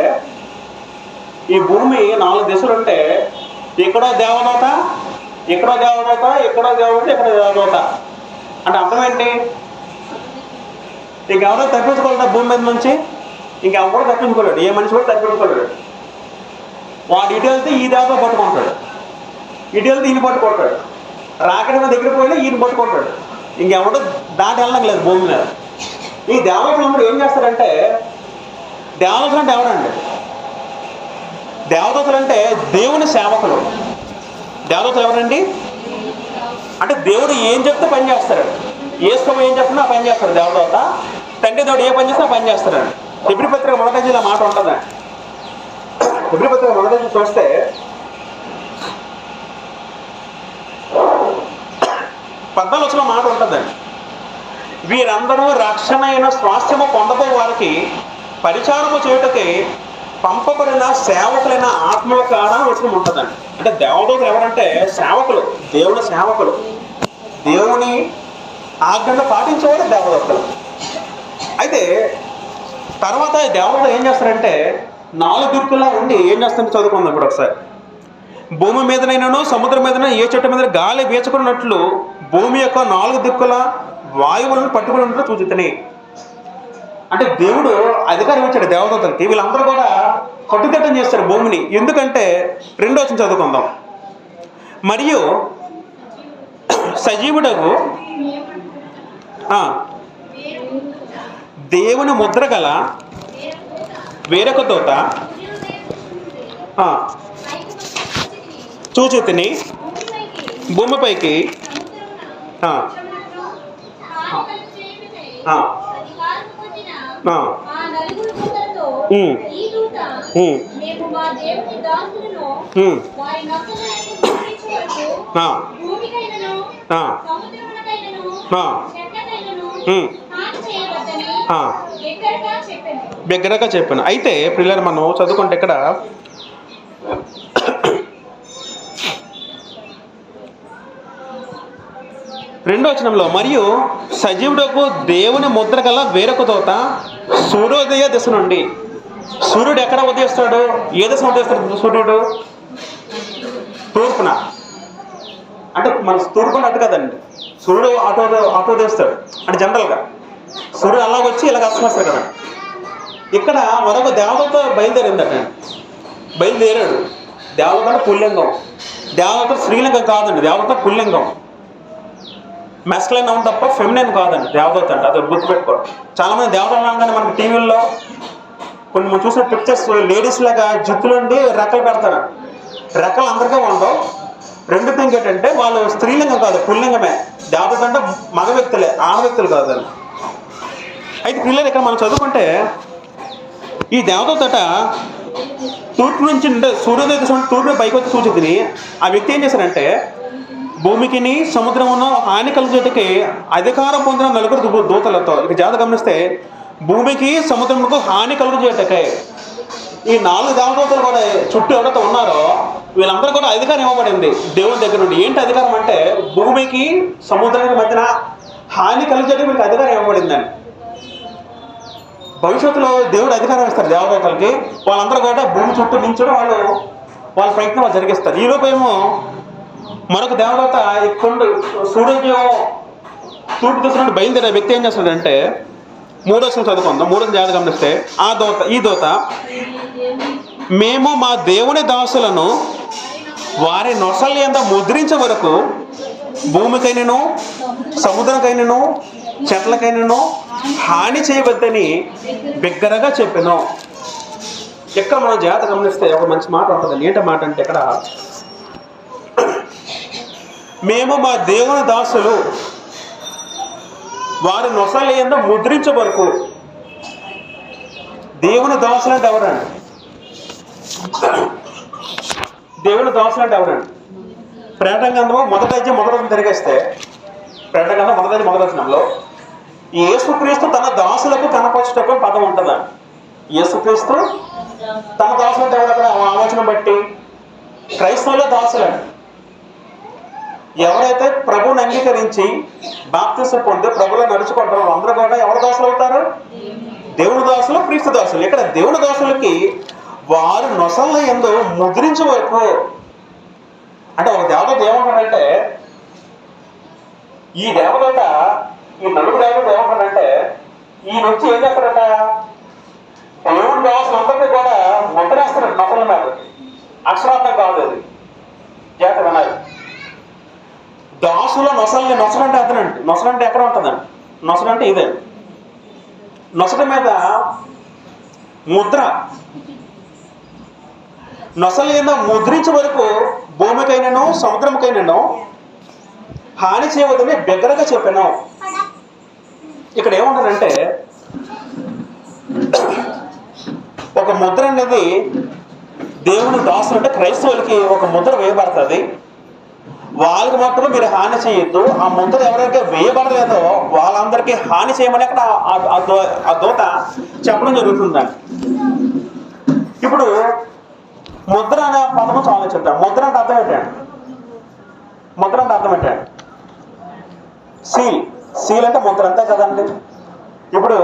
ఈ భూమి 4 దిశలు ఉంటే ఎక్కడో దేవదూత, ఎక్కడో దేవదూత, ఎక్కడో దేవదూత, ఎక్కడో దేవదూత అంటే అర్థం ఏంటి? ఇంకెవరో తప్పించుకోలేదా భూమి మీద నుంచి? ఇంకెవరో తప్పించుకోలేడు, ఏ మనిషి కూడా తప్పించుకోలేడు. వాడు ఇటు వెళ్తే ఈ దేవత పట్టుకుంటాడు, ఇటు వెళ్తే ఈయన పట్టుకుంటాడు, రాకెట్ మీద దగ్గర పోయినా ఈయన పట్టుకుంటాడు. ఇంకెవడో దాటి వెళ్ళడం లేదు భూమి మీద. ఈ దేవతలందరూ ఏం చేస్తారంటే, దేవతలు అంటే ఎవరండి? దేవదూతలు అంటే దేవుని సేవకులు. దేవదూతలు ఎవరండి అంటే దేవుడు ఏం చెప్తే పని చేస్తాడు. ఏ స్వామి ఏం చెప్తున్నా పని చేస్తాడు దేవదూత. తండ్రి దేవుడు ఏ పని చేసినా పని చేస్తాడు. హెబ్రీ పత్రిక 1వ అధ్యాయంలో మాట ఉంటుందండి. హెబ్రీ పత్రిక 1వ అధ్యాయం చూస్తే 14వ వచనంలో మాట ఉంటుందండి. వీరందరూ రక్షణ అయిన స్వాస్థ్యము పొందబో వారికి పరిచారము చేయుటకి పంపబడిన సేవకులైన ఆత్మల కాడ వచనం ఉంటుందండి. అంటే దేవదూతలు ఎవరంటే సేవకులు, దేవుని సేవకులు, దేవుని ఆజ్ఞను పాటించేవారు దేవదూతలు. అయితే తర్వాత ఈ దేవదూతలు ఏం చేస్తారంటే 4 దిక్కులా ఉండి ఏం చేస్తారంటే చదువుకుందాం ఇప్పుడు ఒకసారి. భూమి మీదనైనాను సముద్రం మీదనైనా ఏ చెట్టు మీద గాలి వీచుకున్నట్లు భూమి యొక్క 4 దిక్కుల వాయువులను పట్టుకుని ఉన్నట్లు చూచుతున్నాయి. అంటే దేవుడు అధికారం ఇచ్చాడు దేవదూతలకి. వీళ్ళందరూ కూడా కట్టుదిట్టం చేస్తారు భూమిని. ఎందుకంటే 2వ వచనం చదువుకుందాం. మరియు సజీవుడకు దేవుని ముద్ర గల వేరొక దూత చూచితిని భూమిపైకి బిగ్గరగా చెప్పాను. అయితే పిల్లలు మనం చదువుకుంటే ఇక్కడ రెండో వచనంలో, మరియు సజీవుడకు దేవుని ముద్ర గల వేరొక దూత సూర్యోదయ దిశ నుండి. సూర్యుడు ఎక్కడ ఉదయిస్తాడు? ఏ దిశ ఉదయిస్తాడు సూర్యుడు? తూర్పున. అంటే మన తూర్పున అటు కదండి, సూర్యుడు అటు ఉదయిస్తాడు అంటే జనరల్గా. సూర్యుడు అలా వచ్చి ఇలాగ అస్తమిస్తాడు కదా. ఇక్కడ మరొక దేవదూత బయలుదేరాడు. దేవదూత అంటే పుల్లింగం. దేవదూత స్త్రీలింగం కాదండి, దేవదూత పుల్లింగం. మెస్కులైన్ అవును తప్ప ఫెమినైన్ కాదండి దేవదూత అంటే. అది గుర్తుపెట్టుకోండి. చాలామంది దేవతలు అనగానే మనకి టీవీల్లో కొన్ని మనం చూసిన పిక్చర్స్ లేడీస్ లాగా జుట్టులుండి రెక్కలు పెడతారు. రెక్కలు అందరికీ ఉండవు. రెండు థింగ్ ఏంటంటే వాళ్ళు స్త్రీలింగం కాదు, పుల్లింగమే. దేవదూత అంటే మగ వ్యక్తులే, ఆడ వ్యక్తులు కాదండి. అయితే పిల్లలు ఇక్కడ మనం చదువుకుంటే ఈ దేవదూతట తూర్పు నుంచి అంటే సూర్యోదయ తూర్పు పైకి వచ్చి సూచితిని. ఆ వ్యక్తి ఏం చేశారంటే భూమికిని సముద్రమును హాని కలిగేటకి అధికారం పొందిన నలుగురు దూతలతో. ఇక జాగ్రత్త గమనిస్తే భూమికి సముద్రముకు హాని కలుగజేయటకే ఈ 4 దేవదూతలు కూడా చుట్టూ ఎవరైతే ఉన్నారో వీళ్ళందరూ కూడా అధికారం ఇవ్వబడింది దేవుని దగ్గర నుండి. ఏంటి అధికారం అంటే భూమికి సముద్రానికి మధ్యన హాని కలిగేటకి వీళ్ళకి అధికారం ఇవ్వబడిందండి. భవిష్యత్తులో దేవుడు అధికారం ఇస్తారు దేవదూతలకి. వాళ్ళందరూ కూడా భూమి చుట్టూ నించడం వాళ్ళ ప్రయత్నం వాళ్ళు జరిగిస్తారు. ఈలోపు ఏమో మరొక దేవదూత కొండ సూర్యోదయం తూర్పు దిశ నుండి బయలుదేరే వ్యక్తి ఏం చేస్తాడంటే 3వ వచనం చదువుకుందాం. 3వ జాగ్రత్త గమనిస్తే ఈ దూత మేము మా దేవుని దాసులను వారి నొసల యందు ముద్రించే వరకు భూమికైనను సముద్రకైనను చెట్లకైనను హాని చేయవద్దని బిగ్గరగా చెప్పాను. ఇక్కడ మనం జాగ్రత్త గమనిస్తే ఒక మంచి మాట ఉంటుందండి. ఏంట మాట అంటే ఇక్కడ మేము మా దేవుని దాసులు వారి నొసల యందు ముద్రించే వరకు. దేవుని దాసులు అంటే ఎవరండి? దేవుని దాసులు అంటే ఎవరండి? ప్రకటన గ్రంథము మొదటి తిరిగేస్తే ప్రకటన గ్రంథం మొదటి వచనంలో యేసుక్రీస్తు తన దాసులకు కనపరచుటకు పదం ఉంటుందండి. యేసుక్రీస్తు తన దాసులు అంటే ఎవరు? అక్కడ ఆలోచన బట్టి క్రైస్తవుల దాసులండి. ఎవరైతే ప్రభువుని అంగీకరించి బాప్తిసం పొంది ప్రభువులో నడుచుకుంటారో అందరూ కూడా ఎవరు దాసులు అవుతారు? దేవుని దాసులు, క్రీస్తు దాసులు. ఇక్కడ దేవుని దాసులకి వారు నొసల యందు ముద్రించే వరకు. అంటే ఒక దేవదూత ఏమంటాడంటే ఈ దేవదూత ఈ నలుగురు దేవతలు ఏమంటాడంటే ఈ నుంచి ఏం చేస్తాడట దేవుని దాసులందరికీ కూడా ముద్రేస్తాడు నొసల మీద. అక్షరార్థం కాదు అది, జాగ్రత్త వినాలి. దాసుల నొసలంటే అతనండి. నొసలంటే ఎక్కడ ఉంటుందండి? నొసలంటే ఇదే, నొసట మీద ముద్ర. నొసల యందు ముద్రించే వరకు భూమికైనను సముద్రంకైనను హాని చేయవద్దని బిగ్గరగా చెప్పాను. ఇక్కడ ఏమంటారంటే ఒక ముద్ర అనేది దేవుని దాసులు అంటే క్రైస్తవులకి ఒక ముద్ర వేయబడుతుంది. వాళ్ళకి మాత్రం మీరు హాని చేయొద్దు. ఆ ముద్ర ఎవరైతే వేయబడలేదో వాళ్ళందరికీ హాని చేయమని అక్కడ ఆ దూత చెప్పడం జరుగుతుందండి. ఇప్పుడు ముద్ర అనే పదము ఆలోచిద్దాం. ముద్ర అంటే అర్థం ఏంటండి? ముద్ర అంటే అర్థం ఏంటండి? సీల్ అంటే ముద్ర, అంతే కదండి. ఇప్పుడు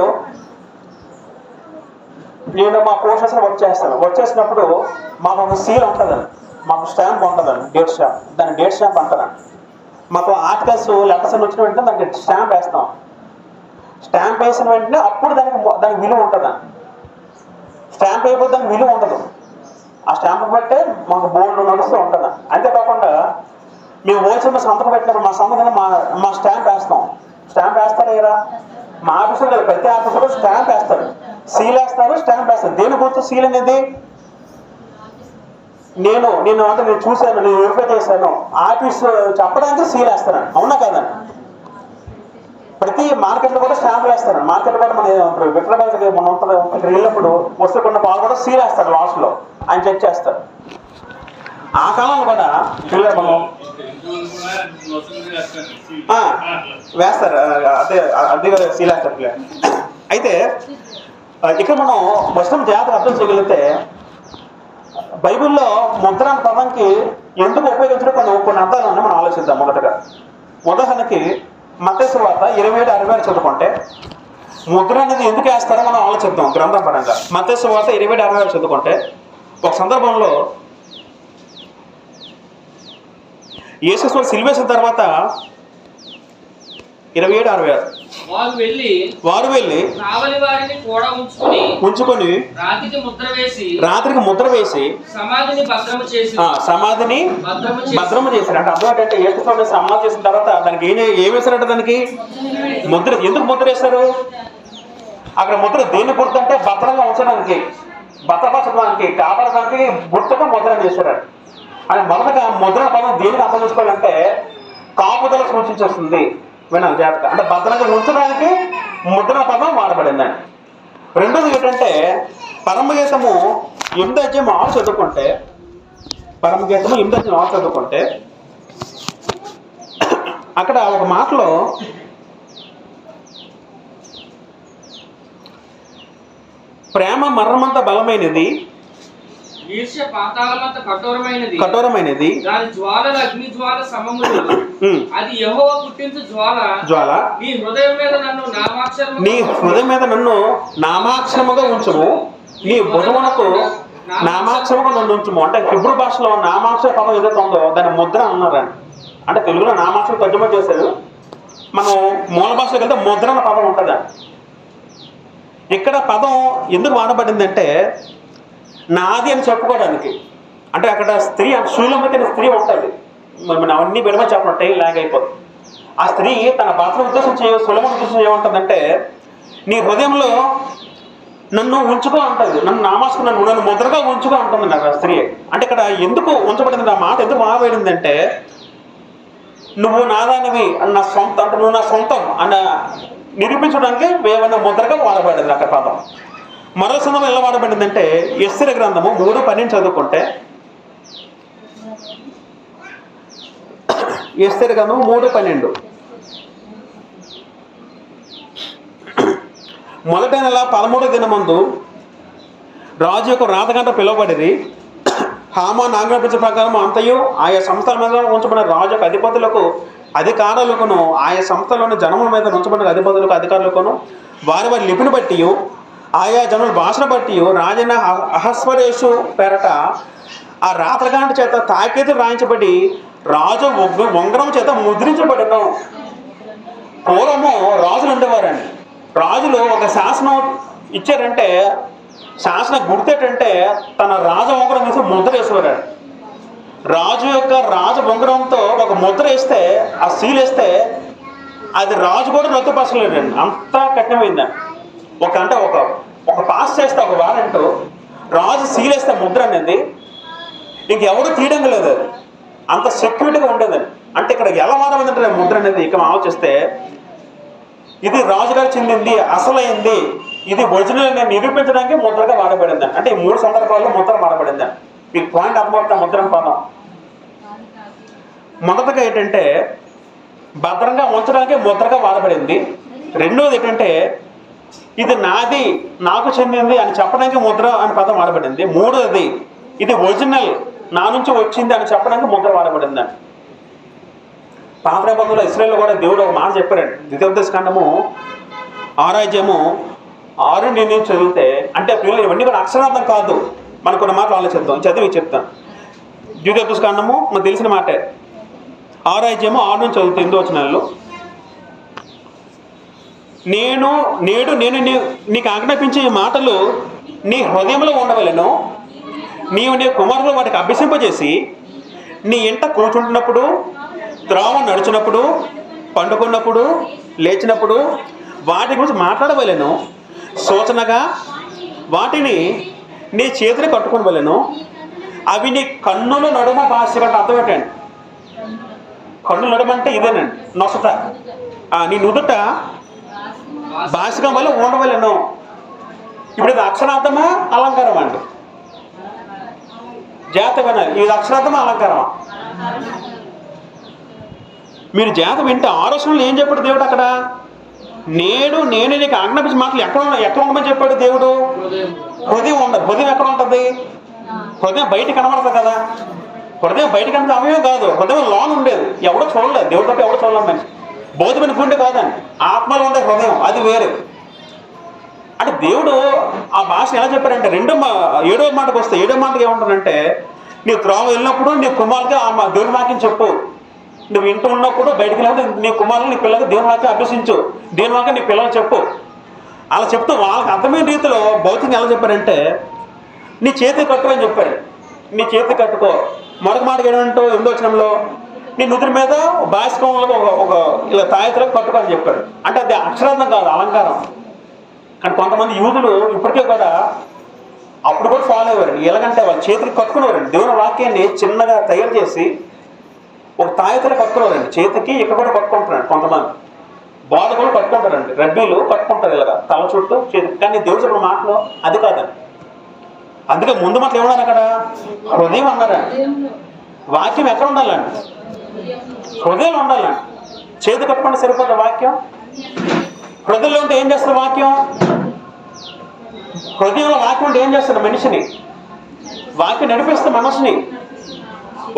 నేను మా పోషన్స్ వర్క్ చేసినప్పుడు మాకు ఒక సీల్ ఉంటుందండి, మాకు స్టాంప్ ఉంటుందండి, డేట్ స్టాంప్. దాన్ని డేట్ స్టాంప్ అంటారండి. మాకు ఆర్టికల్స్ లెటర్స్ అని వచ్చిన వెంటనే దానికి స్టాంప్ వేస్తాం. స్టాంప్ వేసిన వెంటనే అప్పుడు దానికి విలువ ఉంటుందండి. స్టాంప్ అయిపోతే దానికి విలువ ఉండదు. ఆ స్టాంప్ బట్టే మాకు బోర్డు నడుస్తూ ఉంటుంది. అంతేకాకుండా మేము హోల్సేల్ సంతకం పెట్టినప్పుడు మా సంతకం మా స్టాంప్ వేస్తాం. స్టాంప్ వేస్తారా? మా ఆఫీసులో కదా, ప్రతి ఆఫీసులో స్టాంప్ వేస్తారు, సీల్ వేస్తారు, స్టాంప్ వేస్తారు. దేని గుర్తు సీల్ అనేది? నేను చూశాను, నేను వెరిఫై చేశాను, ఆఫీస్ చెప్పడానికి సీల్ వేస్తాను. అవునా కదండి? ప్రతి మార్కెట్లో కూడా స్టాంప్ వేస్తారు. మార్కెట్ కూడా మన విక్రమార్కెట్ మనం ఇక్కడ వెళ్ళినప్పుడు వస్తువు కొన్న పాలు కూడా సీల్ వేస్తారు లాస్ట్లో, ఆయన చెక్ చేస్తారు. ఆ కాలంలో కూడా మనం వేస్తారు, అదే అదే సీల్ వేస్తారు. అయితే ఇక్కడ మనం మొత్తం జాగ్రత్త అర్థం చేయగలిగితే బైబిల్లో ముద్ర అనే పదంకి ఎందుకు ఉపయోగించడం కొన్ని అర్థాలు ఉన్నాయి, మనం ఆలోచిద్దాం. మొదటగా ఉదాహరణకి మత్తయి సువార్త 27:66 చదువుకుంటే ముద్ర అనేది ఎందుకు వేస్తారో మనం ఆలోచిద్దాం గ్రంథం పరంగా. మత్తయి సువార్త 27:66 చదువుకుంటే ఒక సందర్భంలో యేసుక్రీస్తు సిలువేసిన తర్వాత 27:66 వారు వెళ్ళి ఉంచుకొని రాత్రికి ముద్ర వేసి సమాధిని భద్రము చేశారు. అంటే అర్థం ఏంటంటే యేసుక్రీస్తు సమాధి చేసిన తర్వాత దానికి ఏం వేశారంటే దానికి ముద్ర. ఎందుకు ముద్ర వేశారు? అక్కడ ముద్ర దేని గుర్తు అంటే భద్రంగా ఉంచడానికి, భద్రపరచడానికి, కాపాడడానికి గుర్తుగా ముద్ర చేశారు. అని మొదటగా ముద్ర పదం దేనికి అర్థం చేసుకోవాలంటే కాపుదల సూచించేస్తుంది. వినాలి జాగ్రత్తగా. అంటే భద్రంగా ఉంచడానికి ముద్ర పదం వాడబడిందని. రెండోది ఏంటంటే పరమగీతము 8:6 చదువుకుంటే అక్కడ ఒక మాటలో ప్రేమ మరణమంత బలమైనది, కఠోరమైనది, అది యెహోవా పుట్టించు జ్వాల, నీ హృదయం మీద నన్ను నామాక్షరముగా ఉంచుము, నీ భుజమునకు నామాక్షరముగా నన్ను ఉంచుము. అంటే హిబ్రూ భాషలో నామాక్షర పదం ఏదైతే ఉందో దాన్ని ముద్ర అన్నారండి. అంటే తెలుగులో నామాక్షరం తర్జుమా చేశారు, మనం మూల భాషలోకి వెళ్తే ముద్ర అన్న పదం ఉంటుందా. ఇక్కడ పదం ఎందుకు వాడబడిందంటే నాది అని చెప్పుకోవడానికి. అంటే అక్కడ స్త్రీ శూలమతిన స్త్రీ ఉంటుంది, మనం అవన్నీ విడమ చెప్పినట్టే లాగ్ అయిపోతుంది. ఆ స్త్రీ తన భర్తను సులభం ఉద్దేశం ఏమంటుందంటే నీ హృదయంలో నన్ను ఉంచుకో ఉంటుంది, నన్ను నామాసుకు నన్ను ముద్రగా ఉంచుకో ఉంటుంది నాకు ఆ స్త్రీ. అంటే ఇక్కడ ఎందుకు ఉంచబడింది, ఆ మాట ఎందుకు మారబడిందంటే నువ్వు నాదానివి నా సొంత, అంటే నువ్వు నా సొంతం అన్న నిరూపించడానికి ఏమన్నా ముద్రగా వాడబడింది అక్కడ పదం. మరో సందర్భం ఎలా వాడబడిందంటే ఎస్తేరు గ్రంథము 3:12 చదువుకుంటే, ఎస్తేరు గ్రంథము 3:12 మొదటి నెల 13వ దినమందు రాజు యొక్క రాతగంట పిలువబడిరి. హామాను ఆజ్ఞాపించిన ప్రకారం అంతయు ఆయా సంస్థల మీద ఉంచబడిన రాజు యొక్క అధిపతులకు అధికారులకును ఆయా సంస్థలోని జనముల మీద ఉంచబడిన అధిపతులకు అధికారులకును వారి వారి లిపిని బట్టి ఆయా జనుల భాషను బట్టి రాజైన అహస్వరేషు పేరట ఆ రాత్రగంట చేత తాకీదు రాయించబడి రాజు ఉంగరం చేత ముద్రించబడిన. పూర్వము రాజులు ఉండేవారండి. రాజులు ఒక శాసనం ఇచ్చారంటే శాసన గుర్తేటంటే తన రాజ ఉంగరం తీసి ముద్ర వేసేవారు. రాజు యొక్క రాజ ఉంగరంతో ఒక ముద్ర వేస్తే, ఆ సీల్ వేస్తే అది రాజు కూడా రద్దుపరచలేడండి, అంతా కఠినమైందండి. అంటే ఒక పాస్ చేస్తే ఒక వారెంట్, రాజు సీల్ వేస్తే ముద్ర అనేది ఇంకెవరు తీయడం లేదు, అది అంత సెక్యూరిటీగా ఉండేదండి. అంటే ఇక్కడ ఎలా వాడమంటే ముద్ర అనేది ఇక ఆలోచిస్తే ఇది రాజుగారు చెందింది, అసలైంది, ఇది ఒరిజినల్ అని నిరూపించడానికి ముద్రగా వాడబడిందండి. అంటే ఈ 3 సందర్భాల్లో ముద్ర వాడబడిందండి. మీకు పాయింట్ అర్థమవుతుంది ముద్ర పదం. మొదటగా ఏంటంటే భద్రంగా ఉంచడానికి ముద్రగా వాడబడింది. రెండోది ఏంటంటే ఇది నాది, నాకు చెందింది అని చెప్పడానికి ముద్ర అని పదం వాడబడింది. మూడోది ఇది ఒరిజినల్, నా నుంచి వచ్చింది అని చెప్పడానికి ముద్ర వాడబడిందండి. పాత నిబంధనలో ఇశ్రాయేలులో కూడా దేవుడు ఒక మాట చెప్పారండి. ద్వితీయోపదేశకాండము 6:6 చదివితే, అంటే పిల్లలు ఇవన్నీ కూడా అక్షరార్థం కాదు, మనకు కొన్ని మాటలు ఆలోచిద్దాం, చదివి చెప్తాను. ద్వితీయోపదేశకాండము మనకు తెలిసిన మాటే. 6:6 చదువుతాను 8వ వచనాల్లో, నేడు నేను నీకు ఆజ్ఞాపించే మాటలు నీ హృదయంలో ఉండవలెను, నీవు నీ కుమారులు వాటికి అభ్యసింపజేసి నీ ఇంట కూర్చుంటున్నప్పుడు, త్రోవ నడిచినప్పుడు, పండుకున్నప్పుడు, లేచినప్పుడు వాటి గురించి మాట్లాడవలెను, సూచనగా వాటిని నీ చేతిని కట్టుకోవలెను, అవి నీ కన్నుల నడుమ భాష కంటే అర్థం పెట్టండి. కన్నుల నడుమ అంటే ఇదేనండి, నొసట, నీ నుదుట భాషికం వల్ల ఉండవలను. ఇప్పుడు ఇది అక్షరార్థమా అలంకారం అండి? జాత వినాలి, ఇది అక్షరార్థమా అలంకారమా? మీరు జాత వింటే ఆలోచనలు ఏం చెప్పాడు దేవుడు అక్కడ? నేను నీకు ఆజ్ఞాపించిన మాటలు ఎక్కడ ఉండమని చెప్పాడు దేవుడు? హృదయం ఉండదు. హృదయం ఎక్కడ ఉంటుంది? హృదయం బయట కనబడుతుంది కదా. హృదయం బయట కనబడే అవయవం కాదు, హృదయం లోన్ ఉండేది. ఎవడో చూడలేదు, దేవుడు తప్ప ఎవడో చూడలేదు. మనిషి బోధమైన గుండె కాదండి, ఆత్మలో ఉండే హృదయం, అది వేరే. అంటే దేవుడు ఆ భాష ఎలా చెప్పారంటే 7వ మాటకు వస్తే 7వ మాటకి ఏమంటానంటే, నీ త్రోవ వెళ్ళినప్పుడు నీ కుమారుడికి ఆ దేవుని వాక్యం చెప్పు. నువ్వు ఇంట్లో ఉన్నప్పుడు బయటికి వెళ్ళినప్పుడు నీ కుమారులు నీ పిల్లలకి దేవుని వాక్యం అభ్యసించు, దేవుని వాక్యం నీ పిల్లలు చెప్పు. అలా చెప్తూ వాళ్ళకి అర్థమైన రీతిలో భౌతికంగా ఎలా చెప్పారంటే, నీ చేతి కట్టుకో అని చెప్పాడు. నీ చేతి కట్టుకో. మరొక మాటకి ఏంటంటూ 8వ వచనంలో నీ నుదురు మీద బాస్కంలో ఒక ఇలా తాయెత్తులకు కట్టుకో అని చెప్పాడు. అంటే అది అక్షరార్థం కాదు, అలంకారం. కానీ కొంతమంది యూదులు ఇప్పటికే కూడా అప్పుడు కూడా ఫాలో అయ్యారండి. ఎలాగంటే వాళ్ళు చేతికి కట్టుకునేవారండి. దేవుని వాక్యాన్ని చిన్నగా తయారు చేసి ఒక తాయెత్తులు కట్టుకునేవారండి చేతికి. ఇక్కడ కూడా కట్టుకుంటున్నాడు కొంతమంది బోధకులు కట్టుకుంటారండి, రబ్బీలు కట్టుకుంటారు ఇలాగా తల చుట్టూ చేతికి. కానీ దేవుడు చెప్పిన మాటలో అది కాదండి. అందుకే ముందు మాటలు ఏమన్నారు అక్కడ? హృదయం అన్నారండి. వాక్యం ఎక్కడ ఉండాలండి? హృదయంలో ఉండాలండి. చేతి కట్టుకుంటే సరిపోతుంది వాక్యం. హృదయంలో ఉంటే ఏం చేస్తుంది వాక్యం? హృదయంలో వాక్యం ఉంటే ఏం చేస్తుంది? మనిషిని వాక్యం నడిపిస్తుంది, మనసుని.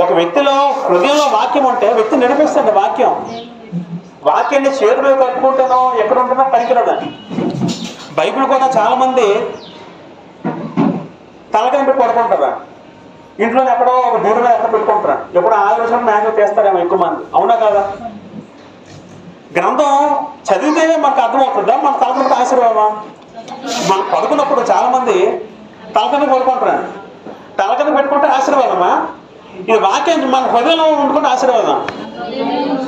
ఒక వ్యక్తిలో హృదయంలో వాక్యం ఉంటే వ్యక్తిని నడిపిస్తుంది వాక్యం. వాక్యాన్ని చేతిలో కట్టుకుంటానో ఎక్కడ ఉంటున్నా పనికిరాదండి. బైబిల్ కూడా చాలా మంది తలకాయ పెట్టి పడుకుంటారా, ఇంట్లో ఎక్కడో ఒక దూరం మీద ఎక్కడ పెట్టుకుంటారా, ఎప్పుడో ఆలోచన మ్యాజిక్ చేస్తారేమో ఎక్కువ మంది. అవునా కాదా? గ్రంథం చదివితే మనకు అర్థమవుతుందా? మన తలకాయ ఆశీర్వాదమా? మనం పడుకున్నప్పుడు చాలా మంది తలకాయ పడుకుంటారు. తలకాయ పెట్టుకుంటే ఆశీర్వాదమా? ఇది వాక్యం మన హృదయంలో ఉండుకుంటే ఆశీర్వాదం.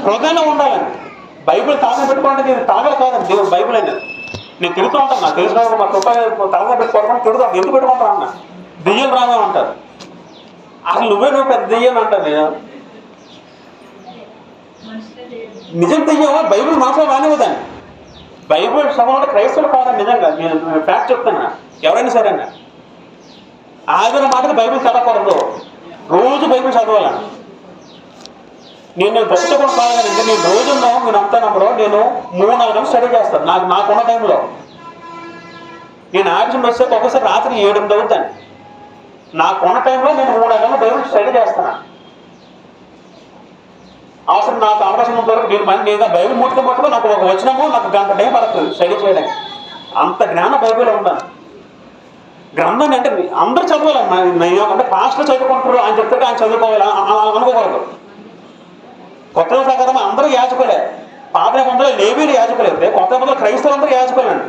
హృదయంలో ఉండాలండి. బైబిల్ తలకాయ పెట్టుకోవడానికి ఇది తలకాయ కాదండి, దేవుడు బైబిల్ అనేది. నేను తిరుగుతూ ఉంటాను, నాకు తెలిసిన మా రూపాయలు తలకాయ పెట్టుకోవడం తిరుగుతాను. ఎందుకు పెట్టుకుంటాను అన్న? దెయ్యం రాగా అంటారు. అసలు నువ్వు పెద్ద దెయ్యం అంటారు. నేను నిజం దెయ్యమా? బైబిల్ మనసులో రానివ్వదండి. బైబిల్ చదవడం క్రైస్తవులు కాదండి. నిజంగా నేను ఫ్యాక్ట్ చెప్తున్నా. ఎవరైనా సరే అన్న ఆదిన మాటకి బైబిల్ చదవకూడదు, రోజు బైబిల్ చదవాలండి. నేను గొప్పగా కాదండి, నేను రోజుల్లో నేను అంటానప్పుడు నేను 3-4 గంటలు స్టడీ చేస్తాను. నాకున్న టైంలో నేను ఆడిషన్ వస్తే ఒక్కొక్కసారి రాత్రి 7-8 అవుతాను. నాకున్న టైంలో నేను 3-4 గంటలు బైబిల్ స్టడీ చేస్తాను. అవసరం నాకు అవకాశం వరకు నేను బైబిల్ ముట్టుకోబట్టుకో నాకు ఒక వచనము నాకు గంట టైం పడుతుంది స్టడీ చేయడానికి. అంత జ్ఞానం బైబిల్ ఉండాలి. గ్రంథాన్ని అంటే అందరూ చదవాలి. అంటే పాస్టర్ చదువుకుంటారు ఆయన చెప్తే ఆయన చదువుకోవాలి అనుకోకూడదు. కొత్త ప్రకారం అందరూ యాజకులే. పాత నిబంధనలో లేవీలు యాజకులైతే కొత్త నిబంధనలో క్రైస్తవులందరూ యాజకులండి.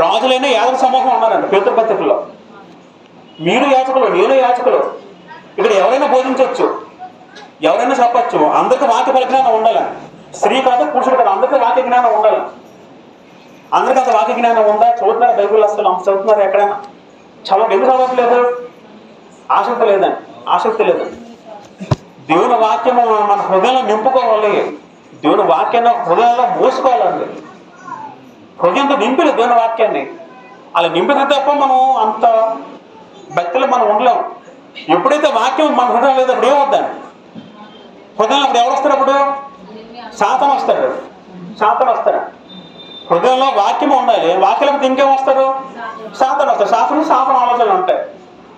రాజులైన యాజక సమూహం ఉన్నారండి పేతురు పత్రికలో. మీరు యాజకులు, నేను యాజకులు. ఇక్కడ ఎవరైనా బోధించవచ్చు, ఎవరైనా చెప్పచ్చు. అందరికీ వాక్య పరిజ్ఞానం ఉండాలి. స్త్రీ కాదు పురుషుడు కాదు, అందరికీ వాక్య జ్ఞానం ఉండాలి. అందరికీ అంత వాక్య జ్ఞానం ఉందా? చదువుతున్నారు బైబిల్, అసలు చదువుతున్నారు ఎక్కడైనా? ఎందుకు చదవట్లేదు? ఆసక్తి లేదండి, ఆసక్తి లేదండి. దేవుని వాక్యము మన హృదయంలో నింపుకోవాలి. దేవుని వాక్యాన్ని హృదయంలో మోసుకోవాలండి. హృదయంతో నింపలేదు దేవుని వాక్యాన్ని. అలా నింపితే తప్ప మనం అంత భక్తులు మనం ఉండలేం. ఎప్పుడైతే వాక్యం మన హృదయం లేదు అప్పుడు ఏమవుద్దండి? హృదయంలో అప్పుడు ఎవరు వస్తారు? అప్పుడు సాతాను వస్తాడు. సాతాను వస్తాడు. హృదయంలో వాక్యం ఉండాలి. వాక్యాలకు ఇంకేం వస్తాడు? సాతాను వస్తాడు. సాతాను ఆలోచనలు ఉంటాయి.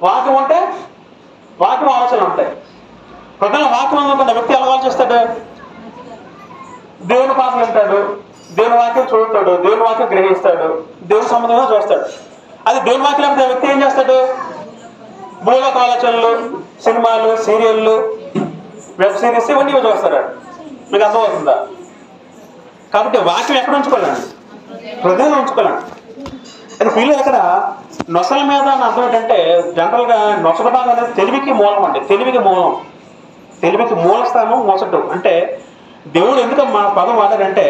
వాక్యం ఉంటే వాక్యం ఆలోచనలు ఉంటాయి. హృదయంలో వాక్యం అనుకున్న వ్యక్తి ఎలా ఆలోచిస్తాడు? దేవుని పాటలు వింటాడు, దేవుని వాక్యం చూస్తాడు, దేవుని వాక్యం గ్రహిస్తాడు, దేవుని సంబంధంగా చూస్తాడు. అది దేవుని వాక్యం లేకపోతే వ్యక్తి ఏం చేస్తాడు? భూలోక ఆలోచనలు, సినిమాలు, సీరియళ్ళు, వెబ్ సిరీస్ ఇవన్నీ చూస్తాడు. మీకు అర్థమవుతుందా? కాబట్టి వాక్యం ఎక్కడ ఉంచుకోవాలండి? హృదయంలో ఉంచుకోవాలండి. అది పిల్లలు ఎక్కడ నొసల మీద అర్థం ఏంటంటే జనరల్గా నొసల భాగం అనేది తెలివికి మూలం అండి. తెలివికి మూలం, తెలివికి మూలస్థానం నొసటు. అంటే దేవుడు ఎందుకు మన పదం వాడాడంటే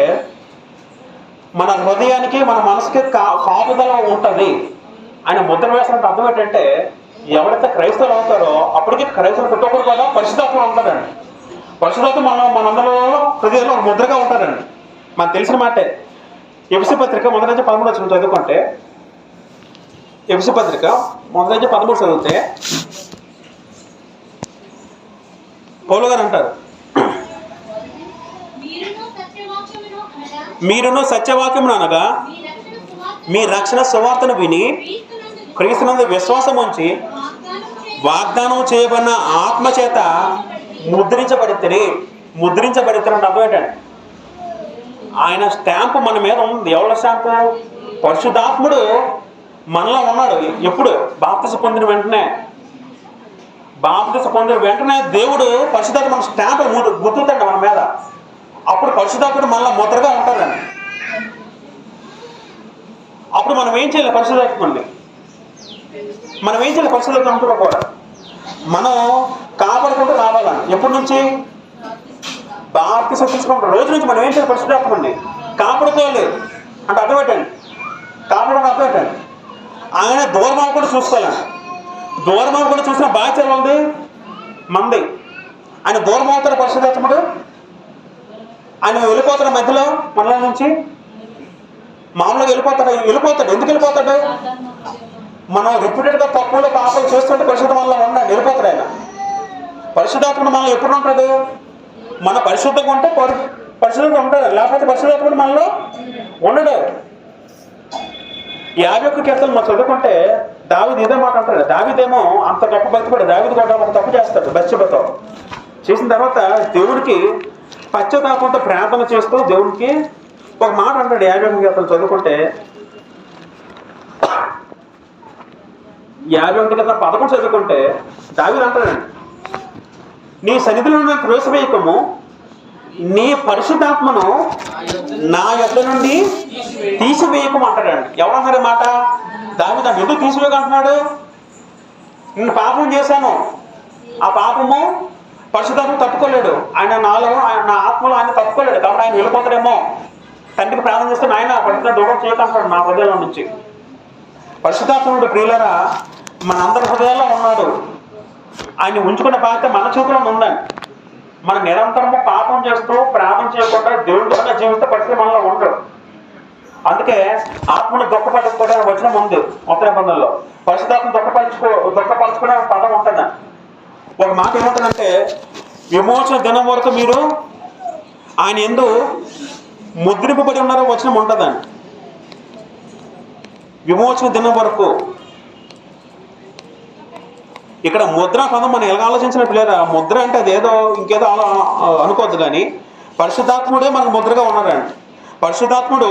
మన హృదయానికి మన మనసుకి కాపుదల ఉంటుంది. ఆయన ముద్ర వేసినంత అర్థం ఏంటంటే ఎవరైతే క్రైస్తవులు అవుతారో అప్పటికి క్రైస్తవులు పుట్టకూడదు కూడా పరిశుద్ధాత్మ ఉంటారండి. పరిశుద్ధాత్మ మనందరిలో హృదయంలో ఒక ముద్రగా ఉంటారండి. మనకు తెలిసిన మాటే. ఎఫెసీ పత్రిక 1:13 చదువుకుంటే, ఎఫెసీ పత్రిక 1:13 చదివితే పౌలు గారు అంటారు, మీరును సత్యవాక్యమును అనగా మీ రక్షణ సువార్తను విని క్రీస్తునందు విశ్వాసం ఉంచి వాగ్దానం చేయబడిన ఆత్మ చేత ముద్రించబడితే అర్థం ఏంటండి? ఆయన స్టాంపు మన మీద ఉంది. ఎవరి స్టాంపు? పరిశుద్ధాత్ముడు మనలో ఉన్నాడు. ఎప్పుడు? బాప్తిసం పొందిన వెంటనే దేవుడు పరిశుద్ధాత్మ మన స్టాంపు గుర్తుందండి మన మీద. అప్పుడు పరిశుద్ధాత్ముడు మనలో ముద్రగా ఉంటాడండి. అప్పుడు మనం ఏం చేయాలి? పరిశుద్ధాత్మని పరిశుద్ధాత్మ కూడా మనం కాపాడుకుంటూ రావాలని. ఎప్పటి నుంచి? బాప్తిసం తీసుకుంటాం రోజు నుంచి మనం ఏం చేయాలి? పరిశుద్ధాత్మని కాపాడుకోవాలి అంటే అర్థం పెట్టండి. ఆయన దూరం అవ్వకుండా చూసుకోవాలని. దూరం అవ్వకుండా చూసిన బాధ్యత ఉంది మంది. ఆయన దూరం అవుతాడు పరిశుద్ధాత్ముడు. ఆయన వెళ్ళిపోతాడు మధ్యలో మనలో నుంచి. మామూలుగా వెళ్ళిపోతాడు. ఎందుకు వెళ్ళిపోతాడు? మనం రిపీటెడ్గా తప్పులు పాపలు చేస్తుంటే పరిశుద్ధ మనలో ఉండండి. వెళ్ళిపోతాడు ఆయన. పరిశుద్ధాత్ముడు మనలో ఎప్పుడు ఉంటాడు? మన పరిశుద్ధంగా ఉంటే పరిశుద్ధంగా ఉంటాడు, లేకపోతే పరిశుద్ధాత్ముడు మనలో ఉండడు. 51 కీర్తనలు మనం చదువుకుంటే దావీదు ఇదే మాట అంటాడు. దావీదేమో అంత గొప్ప భక్తుడు. దావీదు కూడా ఒక తప్పు చేస్తాడు బత్షెబతో. చేసిన తర్వాత దేవుడికి పశ్చాత్తాపంతో ప్రార్థన చేస్తూ దేవుడికి ఒక మాట అంటాడు. 51 కీర్తనలు చదువుకుంటే 51 కీర్తన 11 చదువుకుంటే దావీదు అంటాడండి, నీ సన్నిధిలో నాకు త్రోసివేయకము, నీ పరిశుద్ధాత్మను నా యొద్ద నుండి తీసివేయకము అంటాడండి. ఎవరన్నారు మాట? దావీదు. ఎందుకు తీసివేయకంటున్నాడు? నేను పాపం చేశాను, ఆ పాపము పరిశుద్ధాత్మ తట్టుకోలేడు. ఆయన నా ఆత్మలో ఆయన తట్టుకోలేడు. కాబట్టి ఆయన వెళ్ళిపోతాడేమో. తండ్రికి ప్రార్థన చేస్తే ఆయన పరిశుద్ధ దూరం చేయకంటాడు నా హృదయంలో నుంచి. పరిశుద్ధాత్ముడు ప్రియులరా మనందరి హృదయాల్లో ఉన్నాడు. ఆయన ఉంచుకున్న బాధ్యత మన చేతిలో ఉందండి. మనం నిరంతరము పాపం చేస్తూ ప్రార్థన చేయకుండా దేవుడితో జీవిత పరిస్థితి మనలో ఉండడు. అందుకే ఆత్మను దుఃఖపరచుకోవడానికి వచ్చిన ముందు మొత్తం నిబంధనలో పరిశుద్ధాత్మ దుఃఖపరచుకునే పదం ఉంటుందండి. ఒక మాట ఏముంటుందంటే, విమోచన దినం వరకు మీరు ఆయన యందు ముద్రింపబడి ఉన్నారో వచనం ఉంటుందండి. విమోచన దినం వరకు. ఇక్కడ ముద్ర పదం మనం ఎలా ఆలోచించినట్టు లేదా? ముద్ర అంటే అదేదో ఇంకేదో అనుకోవద్దు. కానీ పరిశుద్ధాత్ముడే మనకు ముద్రగా ఉన్నారండి. పరిశుద్ధాత్ముడు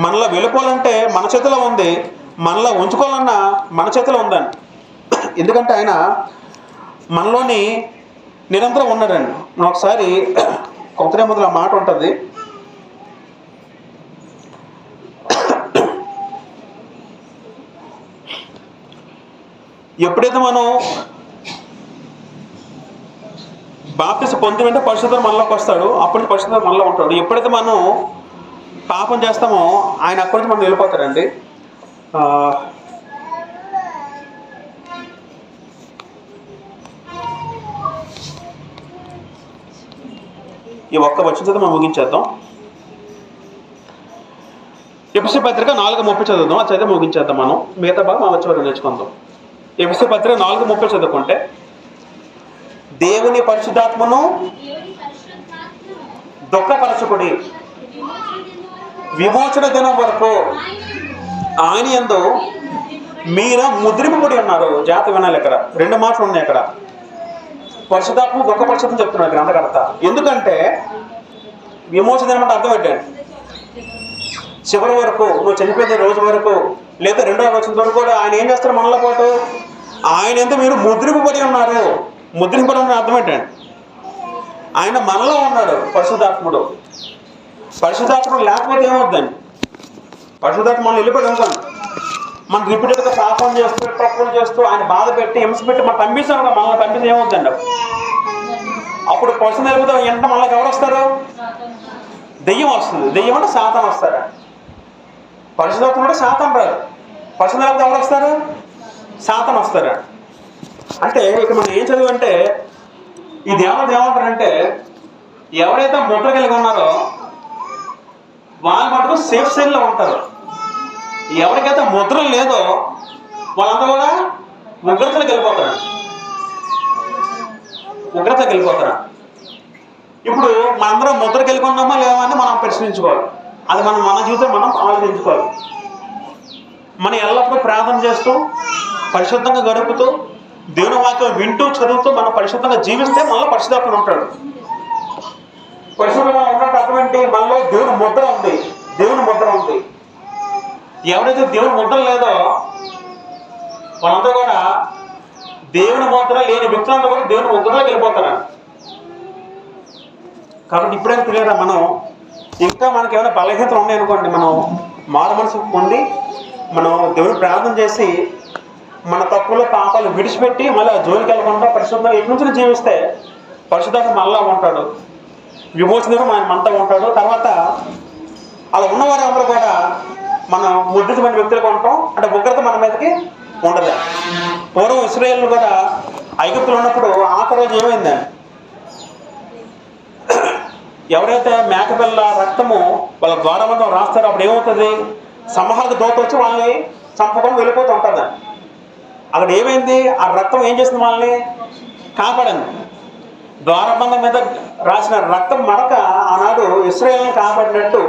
మనలో వెళ్ళిపోవాలంటే మన చేతిలో ఉంది, మనలో ఉంచుకోవాలన్నా మన చేతిలో ఉందండి. ఎందుకంటే ఆయన మనలోని నిరంతరం ఉన్నాడండి. ఒకసారి కొత్త మొదల మాట ఉంటుంది, ఎప్పుడైతే మనం బాప్తిసం పొంది వెంటనే పరిశుద్ధం మనలోకి వస్తాడు. అప్పుడు పరిశుద్ధం మనలో ఉంటాడు. ఎప్పుడైతే మనం పాపం చేస్తామో ఆయన అక్కడి నుంచి మనం వెళ్ళిపోతాడండి. ఈ ఒక్క వచనంతో మనం ముగించేద్దాం. ఎఫెసీ పత్రిక 4:30 చదువుదాం. అది చదివి ముగించేద్దాం. మనం మిగతా బాగా మా వచ్చే వరకు నేర్చుకుందాం. ఎఫెసీ పత్రిక 4:30 చదువుకుంటే, దేవుని పరిశుద్ధాత్మను దుఃఖపరచుకుడి విమోచన దినం వరకు ఆయన యందు మీరు ముద్రింపబడి ఉన్నారు. జాతి వినాలి. ఇక్కడ 2 మాటలు ఉన్నాయి. ఇక్కడ పరిశుద్ధాత్మ దుఃఖపరచని చెప్తున్నాడు గ్రంథకర్త. ఎందుకంటే విమోచన దినం అంటే అర్థం ఏంటండి? చివరి వరకు, నువ్వు చనిపోయిన రోజు వరకు, లేదా 2వ వచనం వరకు కూడా ఆయన ఏం చేస్తారు? మనలో పాటు ఆయన ఎంత మీరు ముద్రింపబడి ఉన్నారు. ముద్రింపబడి ఉన్న అర్థం ఏంటండి? ఆయన మనలో ఉన్నాడు పరిశుద్ధాత్ముడు. పరిశుద్ధాత్ముడు లేకపోతే ఏమవుద్దండి? పరిశుద్ధాత్మ మనం వెళ్ళిపోయి ఉంటాం. మనం రిపీటెడ్గా పాపం చేస్తూ తప్పులు చేస్తూ ఆయన బాధ పెట్టి హింస పెట్టి మనం పంపిస్తాం కదా. మనల్ని పంపిస్తే ఏమవుద్దండి? అప్పుడు పరిశుద్ధ వెళ్ళిపోతాం. ఎంత మనలోకి ఎవరు వస్తారు? దెయ్యం వస్తుంది. దెయ్యం అంటే సాతాను వస్తారా? పరిశుద్ధాత్మ కూడా సాతాను రాదు. పరిశుద్ధాత్మ ఎవరు వస్తారు? సాతాను వస్తారా? అంటే ఇక మనం ఏం చదివంటే, ఈ దేవుడు ఏమంటారంటే, ఎవరైతే ముద్ర కలిగి ఉన్నారో వాళ్ళు మటుకు సేఫ్ సైడ్లో ఉంటారు. ఎవరికైతే ముద్ర లేదో వాళ్ళంతా కూడా ఉగ్రతలకు వెళ్ళిపోతారు. ఇప్పుడు మనందరం ముద్రకి వెళ్ళుకున్నామా లేవా అని మనం ప్రశ్నించుకోవాలి. అది మన జీవితం మనం ఆలోచించుకోవాలి. మనం ఎల్లప్పుడూ ప్రార్థన చేస్తూ పరిశుద్ధంగా గడుపుతూ దేవుని వాక్యం వింటూ చదువుతూ మనం పరిశుద్ధంగా జీవిస్తే మనలో పరిశుద్ధాత్మ ఉంటాడు. పరిశుద్ధంగా ఉన్నట్టు అటువంటి మనలో దేవుని ముద్ర ఉంది. ఎవరైతే దేవుని ముద్ర లేదో వాళ్ళంతా కూడా దేవుని ముద్ర లేని వ్యక్తులంతా కూడా దేవుని ముద్రలోకి వెళ్ళిపోతారు. కాబట్టి ఇప్పుడేం తెలియదా, మనం ఇంకా మనకి ఏమైనా బలహీనతలు ఉన్నాయనుకోండి, మనం మారు మనసు పొంది మనం దేవుని ప్రార్థన చేసి మన తప్పులు పాపాలు విడిచిపెట్టి మళ్ళీ జోలికి వెళ్ళకుండా పరిశుద్ధంగా ఎటు నుంచి జీవిస్తే పరిశుద్ధంగా మళ్ళా ఉంటాడు. విమోచన మనతో ఉంటాడు. తర్వాత అలా ఉన్నవారు అందరూ కూడా మనం ముద్రితమైన వ్యక్తులుగా ఉంటాం. అంటే ఉగ్రత మన మీదకి ఉండదు. పూర్వం ఇశ్రాయేలు కూడా ఐగుప్తులు ఉన్నప్పుడు ఆఖరి రోజు ఏమైందండి, ఎవరైతే మేకపిల్ల రక్తము వాళ్ళ ద్వారబంధం రాస్తారో అప్పుడు ఏమవుతుంది, సంహారక దూత వచ్చి వాళ్ళని చంపకుండా వెళ్ళిపోతూ ఉంటుంది. అక్కడ ఏమైంది, ఆ రక్తం ఏం చేసింది, వాళ్ళని కాపాడింది. ద్వారబంధం మీద రాసిన రక్తం మరక ఆనాడు ఇశ్రాయేలుని కాపాడినట్టు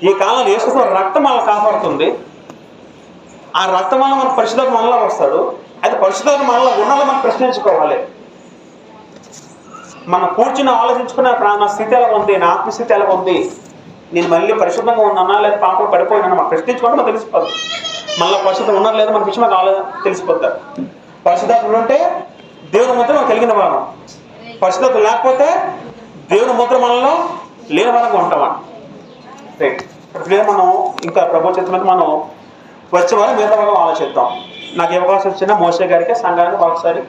ఈ కాలంలో యేసుక్రీస్తు రక్తం మనల్ని కాపాడుతుంది. ఆ రక్తం వల్ల మన పరిశుద్ధాత్మ మనలో వస్తాడు. అయితే పరిశుద్ధాత్మ మనలో ఉన్నది మనం ప్రశ్నించుకోవాలి. మనం కూర్చుని ఆలోచించుకునే నా స్థితి ఎలా ఉంది, నా ఆత్మస్థితి ఎలా ఉంది, నేను మళ్ళీ పరిశుద్ధంగా ఉన్నానా లేదా పాపం పడిపోయినా మనం ప్రశ్నించుకుంటే మనకు తెలిసిపోదు. మళ్ళీ పరిశుద్ధం ఉన్నారు లేదా మన విషయం మనకు తెలిసిపోతారు. పరిశుద్ధాత్మ ఉంటే దేవుని ముద్ర మనం కలిగిన వారం, పరిశుద్ధత లేకపోతే దేవుని ముద్ర మనలో లేని వరకు ఉంటామని. రైట్, ఇప్పుడు మనం ఇంకా ప్రభు చేతుల మనం వచ్చే వారం మిగతా వారం ఆలోచిద్దాం. నాకు ఏ అవకాశం వచ్చినా మోసే గారికి సంఘానికి ఒకసారి